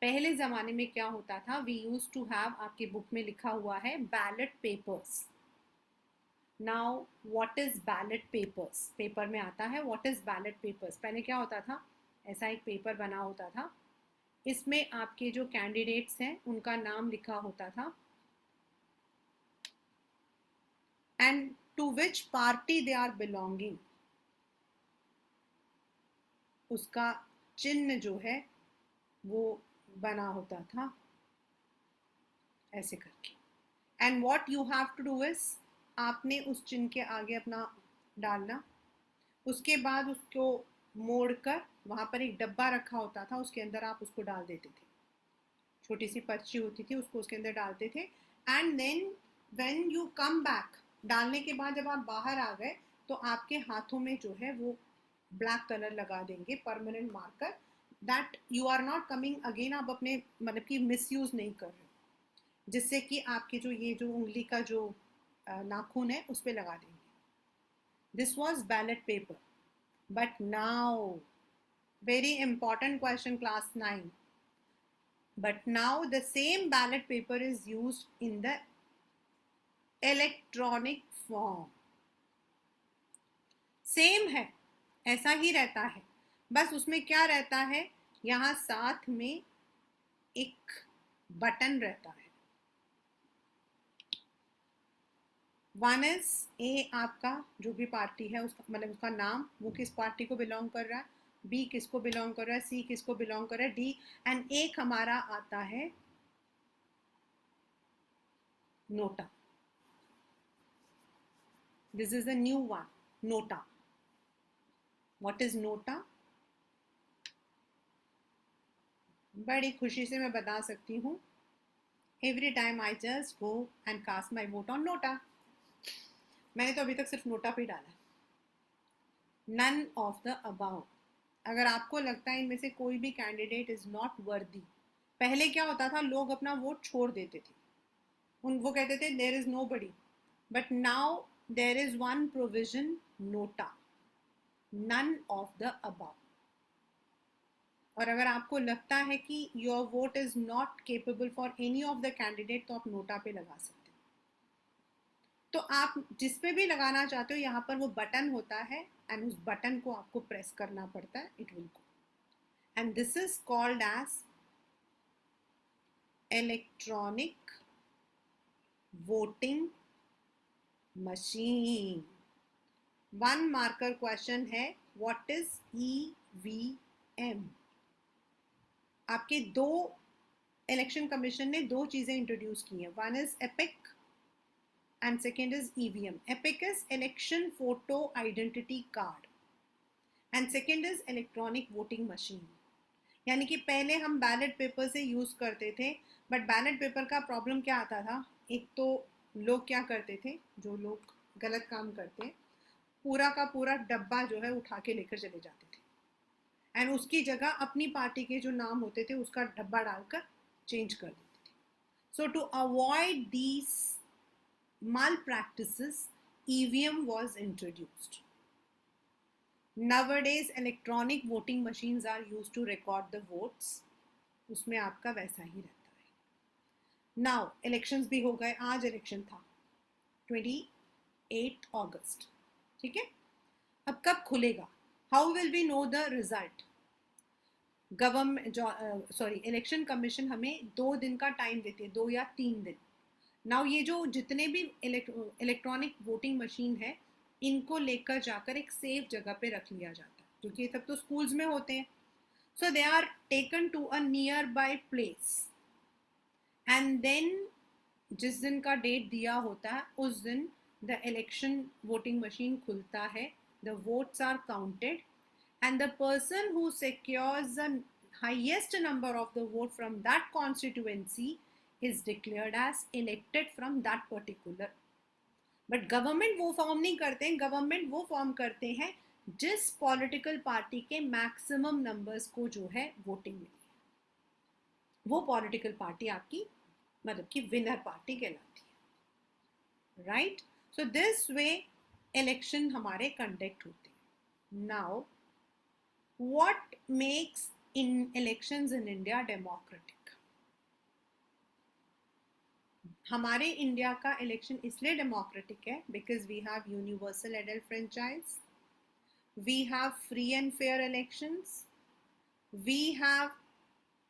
पहले ज़माने में क्या होता था, वी यूज टू हैव, आपकी बुक में लिखा हुआ है ballot papers. Now what is ballot papers? Paper में आता है व्हाट इज़ बैलेट पेपर्स. पहले क्या होता था, ऐसा एक पेपर बना होता था, इसमें आपके जो कैंडिडेट्स हैं उनका नाम लिखा होता था and to which party they are belonging, उसका चिन्ह जो है वो बना होता था ऐसे करके. And what you have to do is, आपने उस चिन्ह के आगे अपना डालना, उसके बाद उसको मोड़कर वहाँ पर एक डब्बा रखा होता था, उसके अंदर आप उसको डाल देते थे. छोटी सी पर्ची होती थी, उसको उसके अंदर डालते थे. And then when you come back, डालने के बाद जब आप बाहर आ गए तो आपके हाथों में जो है वो ब्लैक कलर लगा देंगे, permanent marker, that you are not coming again. आप अपने मतलब कि मिसयूज़ नहीं कर रहे, जिससे कि आपके जो ये जो उंगली का जो नाखून है उस पर लगा देंगे. This was ballot paper. But now, very important question class 9, but now the same ballot paper is used in the electronic form. Same है, ऐसा ही रहता है, बस उसमें क्या रहता है, यहाँ साथ में एक बटन रहता है. वन इज ए, आपका जो भी पार्टी है उसका मतलब उसका नाम, वो किस पार्टी को बिलोंग कर रहा है, बी किसको बिलोंग कर रहा है, सी किसको बिलोंग कर रहा है, डी, एंड एक हमारा आता है NOTA. This is the new one, NOTA. What is NOTA? बड़ी खुशी से मैं बता सकती हूँ, every time I just go and cast my vote on NOTA. मैंने तो अभी तक सिर्फ नोटा पे डाला, नन ऑफ द अबाउ। अगर आपको लगता है इनमें से कोई भी कैंडिडेट इज नॉट वर्दी, पहले क्या होता था, लोग अपना वोट छोड़ देते थे, उन वो कहते थे there is nobody, but now there is one provision, NOTA, none of the above. और अगर आपको लगता है कि your vote is not capable for any of the candidate, तो आप नोटा पे लगा सकते हो। तो आप जिस पे भी लगाना चाहते हो, यहाँ पर वो बटन होता है एंड उस बटन को आपको प्रेस करना पड़ता है, it will go, and this is called as electronic voting machine. One marker question है, व्हाट इज ईवीएम? आपके दो, इलेक्शन कमीशन ने दो चीजें इंट्रोड्यूस की हैं, one is epic and second is EVM. Epic is election photo identity card and second is electronic voting machine. यानी कि पहले हम बैलेट पेपर से यूज करते थे, बट बैलेट पेपर का प्रॉब्लम क्या आता था, एक तो लोग क्या करते थे, जो लोग गलत काम करते हैं, पूरा का पूरा डब्बा जो है उठा के लेकर चले जाते थे, एंड उसकी जगह अपनी पार्टी के जो नाम होते थे उसका डब्बा डालकर चेंज कर देते थे। So to avoid these malpractices, EVM was introduced. Nowadays electronic voting machines are used to record the votes, उसमें आपका वैसा ही रहता है। नाउ इलेक्शंस भी हो गए, आज इलेक्शन था 28 अगस्त, ठीक है। अब कब खुलेगा, how will we know the result? Government election commission हमें 2 दिन का टाइम देती है, 2 या 3 दिन। नाउ ये जो जितने भी इलेक्ट्रॉनिक वोटिंग मशीन है, इनको लेकर जाकर एक सेफ जगह पे रख लिया जाता है, क्योंकि ये सब तो स्कूल्स में होते हैं। So they are taken to a nearby place, and then जिस दिन का डेट दिया होता है उस दिन द इलेक्शन वोटिंग मशीन खुलता है, the votes are counted, and the person who secures the highest number of the vote from that constituency is declared as elected from that particular. But government वो form नहीं करते हैं, government वो form करते हैं जिस पॉलिटिकल पार्टी के maximum numbers को जो है वोटिंग मिली है, वो पॉलिटिकल पार्टी आपकी मतलब कि विनर पार्टी कहलाती है, right. So this way election हमारे कंडक्ट होते हैं। Now what makes in elections in India democratic? हमारे इंडिया का इलेक्शन इसलिए डेमोक्रेटिक है because we have universal adult franchise, we have free and fair elections, we have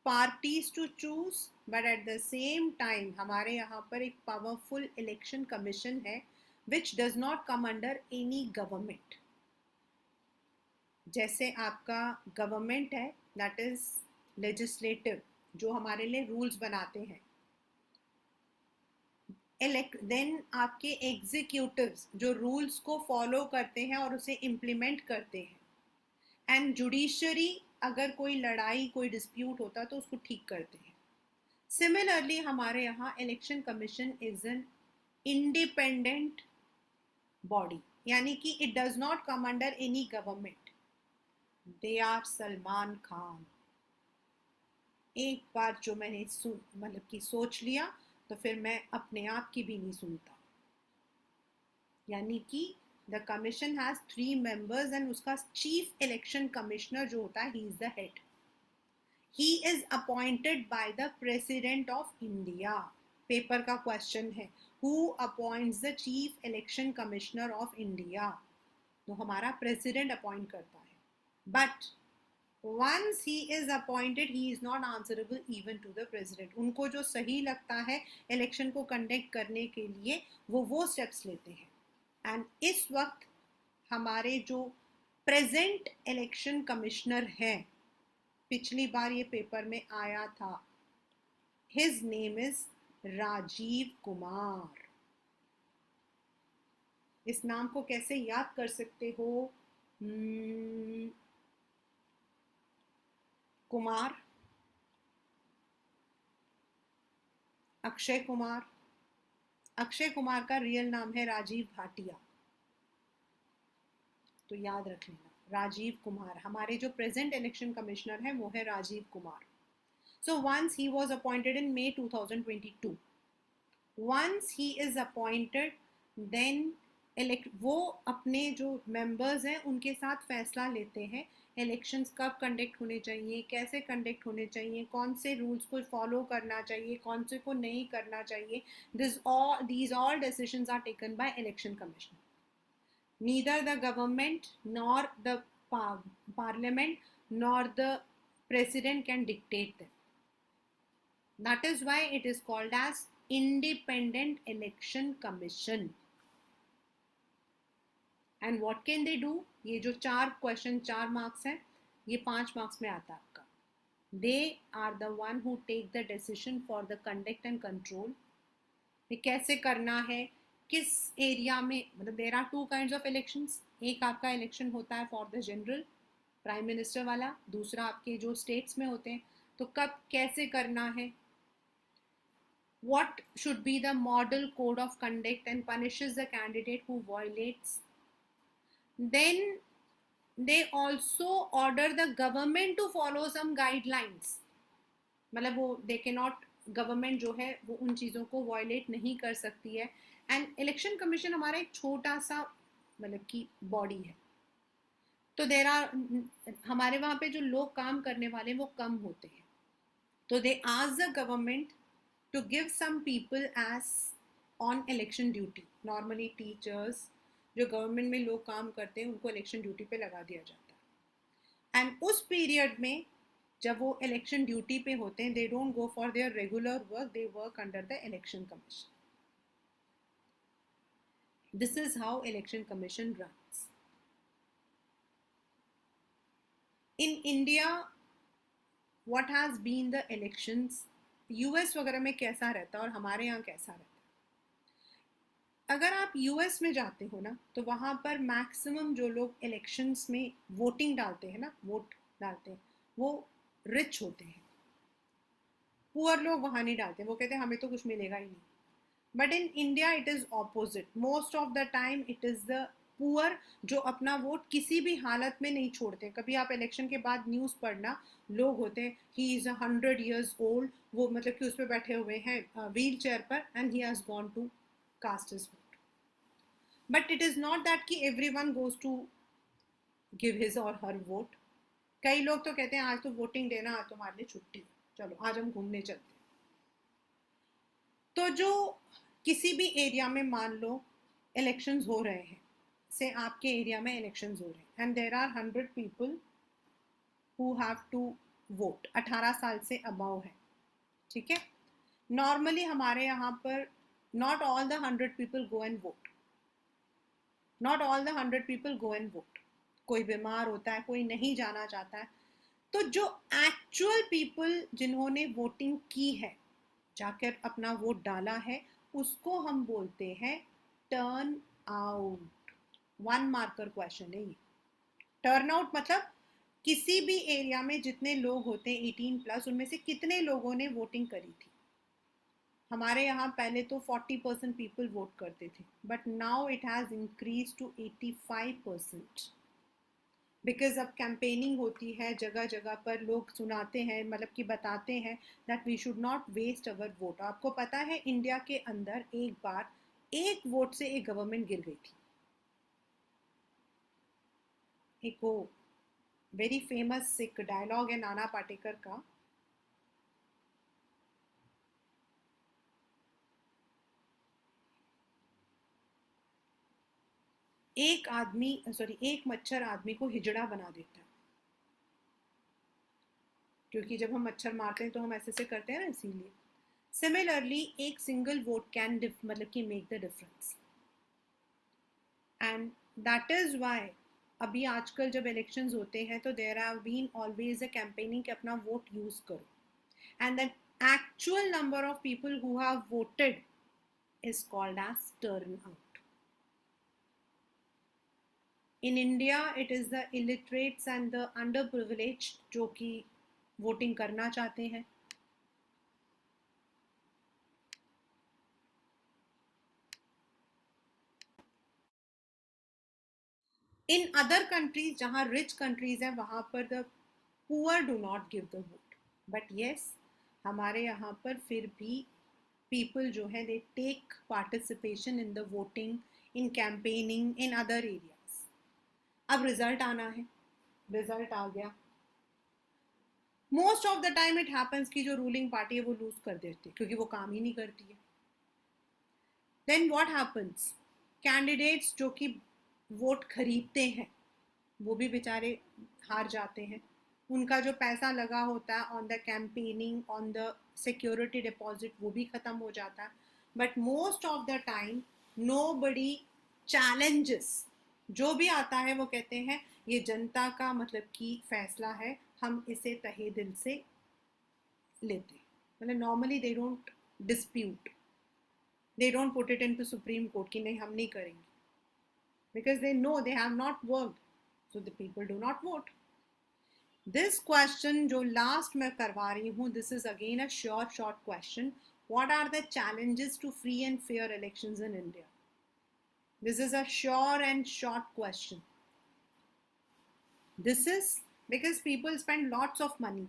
parties to choose, but at the same time हमारे यहाँ पर एक powerful election commission है which does not come under any government. जैसे आपका government है that is legislative, जो हमारे लिए रूल्स बनाते हैं, देन आपके एग्जीक्यूटिव्स जो रूल्स को फॉलो करते हैं और उसे इम्प्लीमेंट करते हैं, एंड जुडिशरी अगर कोई लड़ाई कोई डिस्प्यूट होता तो उसको ठीक करते हैं। सिमिलरली हमारे यहाँ election commission is an independent body, यानी कि it does not come under any government. They are Salman Khan. एक बार जो मैंने मतलब कि सोच लिया तो फिर मैं अपने आप की भी नहीं सुनता। यानी कि the commission has 3 members and उसका चीफ इलेक्शन कमिश्नर जो होता है, he is the head, he is appointed by the president of India. Paper का क्वेश्चन है, who appoints the chief election commissioner of India? तो हमारा प्रेसिडेंट अपॉइंट करता है, but once he is appointed he is not answerable even to the president. उनको जो सही लगता है इलेक्शन को कंडक्ट करने के लिए वो स्टेप्स लेते हैं। एंड इस वक्त हमारे जो प्रेजेंट इलेक्शन कमिश्नर हैं, पिछली बार ये पेपर में आया था, his name is Rajiv Kumar. इस नाम को कैसे याद कर सकते हो? कुमार अक्षय कुमार। अक्षय कुमार का रियल नाम है राजीव भाटिया, तो याद रख लेना, राजीव कुमार। हमारे जो प्रेजेंट इलेक्शन कमिश्नर है वो है Rajiv Kumar. So once he was appointed in May 2022. Once he is appointed, then वो अपने जो मेंबर्स हैं उनके साथ फैसला लेते हैं इलेक्शंस कब कंडक्ट होने चाहिए, कैसे कंडक्ट होने चाहिए, कौन से रूल्स को फॉलो करना चाहिए, कौन से को नहीं करना चाहिए। these all decisions are taken by election commission. Neither the government nor the parliament nor the president can dictate them. That is why it is called as Independent Election Commission. And what can they do? ये जो 4 question 4 marks हैं, ये 5 marks में आता है आपका। They are the one who take the decision for the conduct and control. ये कैसे करना है, किस एरिया में, मतलब there are 2 kinds of elections. एक आपका इलेक्शन होता है for the general, prime minister वाला, दूसरा आपके जो स्टेट्स में होते हैं, तो कब कैसे करना है, what should be the model code of conduct and punishes the candidate who violates. Then they also order the government to follow some guidelines. मतलब वो they cannot, गवर्नमेंट जो है वो उन चीज़ों को वायलेट नहीं कर सकती है। एंड इलेक्शन कमीशन हमारा एक छोटा सा मतलब की बॉडी है, तो देर आर, हमारे वहाँ पे जो लोग काम करने वाले वो कम होते हैं, तो they ask the government to give some people as on election duty. Normally teachers, जो गवर्नमेंट में लोग काम करते हैं उनको इलेक्शन ड्यूटी पे लगा दिया जाता है। एंड उस पीरियड में जब वो इलेक्शन ड्यूटी पे होते हैं, they don't go for their regular work, they work under the election commission. This is how election commission runs in India. What has been the elections, US वगैरह में कैसा रहता है और हमारे यहाँ कैसा रहता है। अगर आप यूएस में जाते हो ना, तो वहाँ पर मैक्सिमम जो लोग इलेक्शंस में वोटिंग डालते हैं ना, वोट डालते हैं, वो रिच होते हैं। पुअर लोग वहाँ नहीं डालते, वो कहते हैं हमें तो कुछ मिलेगा ही नहीं। But in India it is opposite, most of the time it is the poor जो अपना वोट किसी भी हालत में नहीं छोड़ते। कभी आप इलेक्शन के बाद न्यूज़ पढ़ना, लोग होते हैं ही इज़ 100 years old, वो मतलब कि उस पर बैठे हुए हैं व्हील चेयर पर, and he has gone to cast his vote. But it is not that कि everyone goes to give his और हर वोट। कई लोग तो कहते हैं आज तो वोटिंग देना, आज तो हमारे लिए छुट्टी, चलो आज हम घूमने चलते हैं। तो जो किसी भी एरिया में मान लो इलेक्शंस हो रहे हैं, से आपके एरिया में इलेक्शंस हो रहे हैं, and there are 100 people who have to vote, 18 साल से अबव है, ठीक है। नॉर्मली हमारे यहाँ पर not all the 100 people go and vote, not all the 100 people go and vote. कोई बीमार होता है, कोई नहीं जाना चाहता है, तो जो एक्चुअल पीपल जिन्होंने वोटिंग की है, जाकर अपना वोट डाला है, उसको हम बोलते हैं टर्न आउट। 1 मार्कर क्वेश्चन है ये। टर्न आउट मतलब किसी भी एरिया में जितने लोग होते हैं 18+, उनमें से कितने लोगों ने वोटिंग करी थी। हमारे यहाँ पहले तो 40% पीपल वोट करते थे, but now it has increase to 85%, because अब कैंपेनिंग होती है, जगह जगह पर लोग सुनाते हैं, मतलब कि बताते हैं that we should not waste our vote. आपको पता है इंडिया के अंदर एक बार एक वोट से एक गवर्नमेंट गिर गई थी। एक वो वेरी फेमस एक डायलॉग है नाना पाटेकर का, एक मच्छर आदमी को हिजड़ा बना देता है, क्योंकि जब हम मच्छर मारते हैं तो हम ऐसे करते हैं ना, इसीलिए। सिमिलरली एक सिंगल वोट कैन मतलब कि make the difference, and that is why अभी आजकल जब इलेक्शंस होते हैं तो there have been always a campaigning कि अपना वोट यूज करो, and the actual number of people who have voted is called as turnout. In India it is the illiterates and the underprivileged जो कि voting करना चाहते हैं। In other countries जहाँ rich countries हैं वहाँ पर the poor do not give the vote, but yes हमारे यहाँ पर फिर भी people जो है they take participation in the voting, in campaigning, in other areas. अब रिजल्ट आना है, रिजल्ट आ गया, most of the time it happens कि जो रूलिंग पार्टी है वो लूज कर देती है क्योंकि वो काम ही नहीं करती है. देन व्हाट हैपन्स, कैंडिडेट्स जो कि वोट खरीदते हैं वो भी बेचारे हार जाते हैं. उनका जो पैसा लगा होता है on the campaigning, on the security deposit, वो भी ख़त्म हो जाता है. But most of the time nobody challenges. जो भी आता है वो कहते हैं ये जनता का मतलब कि फैसला है, हम इसे तहे दिल से लेते. मतलब normally they don't dispute, they don't put it in to supreme court कि नहीं हम नहीं करेंगे, because they know they have not worked, so the people do not vote. This question जो लास्ट मैं करवा रही हूँ, this is again a short question. What are the challenges to free and fair elections in India? This is a sure and short question. This is because people spend lots of money,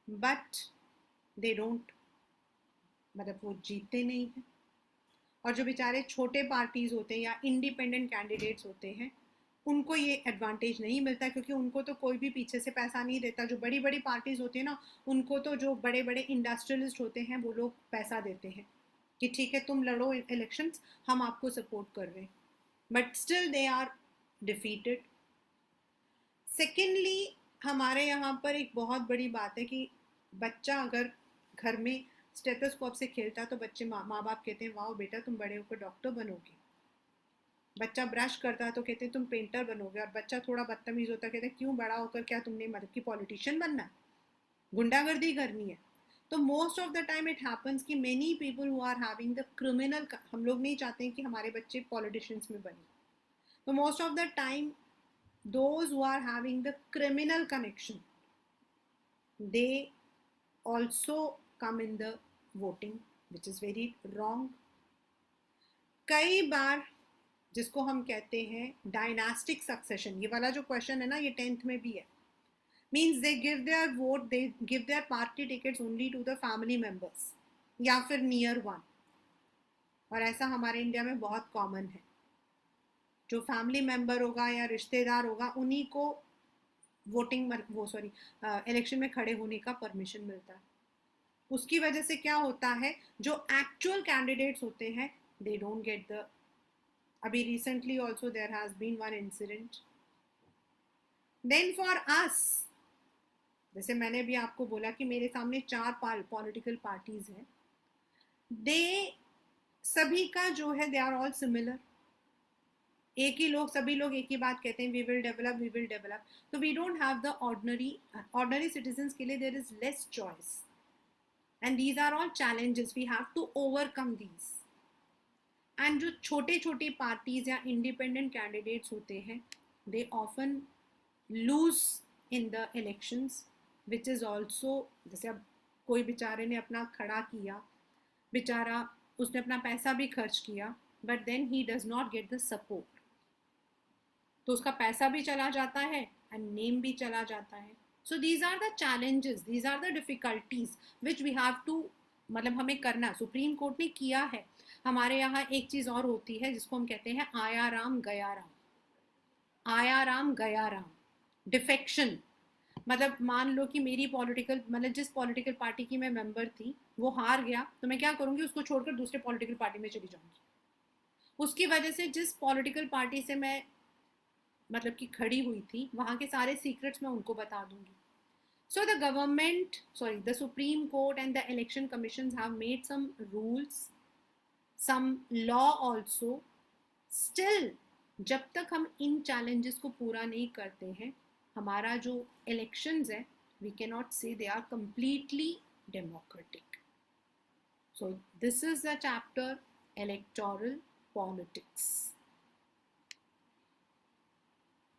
but they don't, मतलब वो जीतते नहीं हैं. और जो बेचारे छोटे parties होते हैं या इंडिपेंडेंट कैंडिडेट्स होते हैं उनको ये एडवांटेज नहीं मिलता क्योंकि उनको तो कोई भी पीछे से पैसा नहीं देता. जो बड़ी बड़ी पार्टीज होती है ना, उनको तो जो बड़े बड़े इंडस्ट्रियलिस्ट होते हैं वो लोग पैसा देते हैं कि ठीक है तुम लड़ो इलेक्शंस, हम आपको सपोर्ट कर रहे हैं, but still they are defeated. Secondly हमारे यहाँ पर एक बहुत बड़ी बात है कि बच्चा अगर घर में स्टेथोस्कोप से खेलता है तो बच्चे माँ बाप कहते हैं वाह बेटा तुम बड़े होकर डॉक्टर बनोगे. बच्चा ब्रश करता है तो कहते हैं तुम पेंटर बनोगे. और बच्चा थोड़ा बदतमीज होता है कहते हैं क्यों बड़ा होकर क्या तुमने मतलब कि पॉलिटिशियन बनना है, गुंडागर्दी करनी है. तो most of the time it happens कि many people who are having the criminal, हम लोग नहीं चाहते हैं कि हमारे बच्चे पॉलिटिशियंस में बने. तो most of the time those who are having the criminal connection, they also come in the voting, which is very wrong. कई बार जिसको हम कहते हैं डायनास्टिक सक्सेशन, ये वाला जो क्वेश्चन है ना ये 10th में भी है, means they give their vote, they give their party tickets only to the family members या फिर नियर वन. और ऐसा हमारे इंडिया में बहुत कॉमन है. जो फैमिली मेंबर होगा या रिश्तेदार होगा उन्हीं को वोटिंग इलेक्शन में खड़े होने का परमिशन मिलता है. उसकी वजह से क्या होता है, जो एक्चुअल कैंडिडेट्स होते हैं दे डोंट गेट द. अभी recently also there has been one incident. Then for us, जैसे मैंने भी आपको बोला कि मेरे सामने 4 पॉलिटिकल पार्टीज हैं, दे सभी का जो है दे आर ऑल सिमिलर. एक ही लोग, सभी लोग एक ही बात कहते हैं, we will develop we will develop. तो we don't have the ordinary citizens के लिए there is less choice, and these are all challenges, we have to overcome these. And जो छोटे छोटे पार्टीज या इंडिपेंडेंट कैंडिडेट्स होते हैं they often lose in the elections, which is also, जैसे अब कोई बेचारे ने अपना खड़ा किया, बेचारा उसने अपना पैसा भी खर्च किया, but then he does not get the support. तो उसका पैसा भी चला जाता है एंड नेम भी चला जाता है. So these are the challenges, these are the difficulties which we have to, मतलब हमें करना. सुप्रीम कोर्ट ने किया है. हमारे यहाँ एक चीज़ और होती है जिसको हम कहते हैं आया राम गया राम. आया राम गया राम, डिफेक्शन. मतलब मान लो कि मेरी पॉलिटिकल, मतलब जिस पॉलिटिकल पार्टी की मैं मेंबर थी वो हार गया, तो मैं क्या करूँगी, उसको छोड़कर दूसरे पॉलिटिकल पार्टी में चली जाऊँगी. उसकी वजह से जिस पॉलिटिकल पार्टी से मैं मतलब कि खड़ी हुई थी वहाँ के सारे सीक्रेट्स मैं उनको बता दूंगी. So the government, sorry, the Supreme Court and the election commissions have made some rules, some law also. Still, जब तक हम इन challenges को पूरा नहीं करते हैं, हमारा जो elections है, we cannot say they are completely democratic. So this is the chapter electoral politics.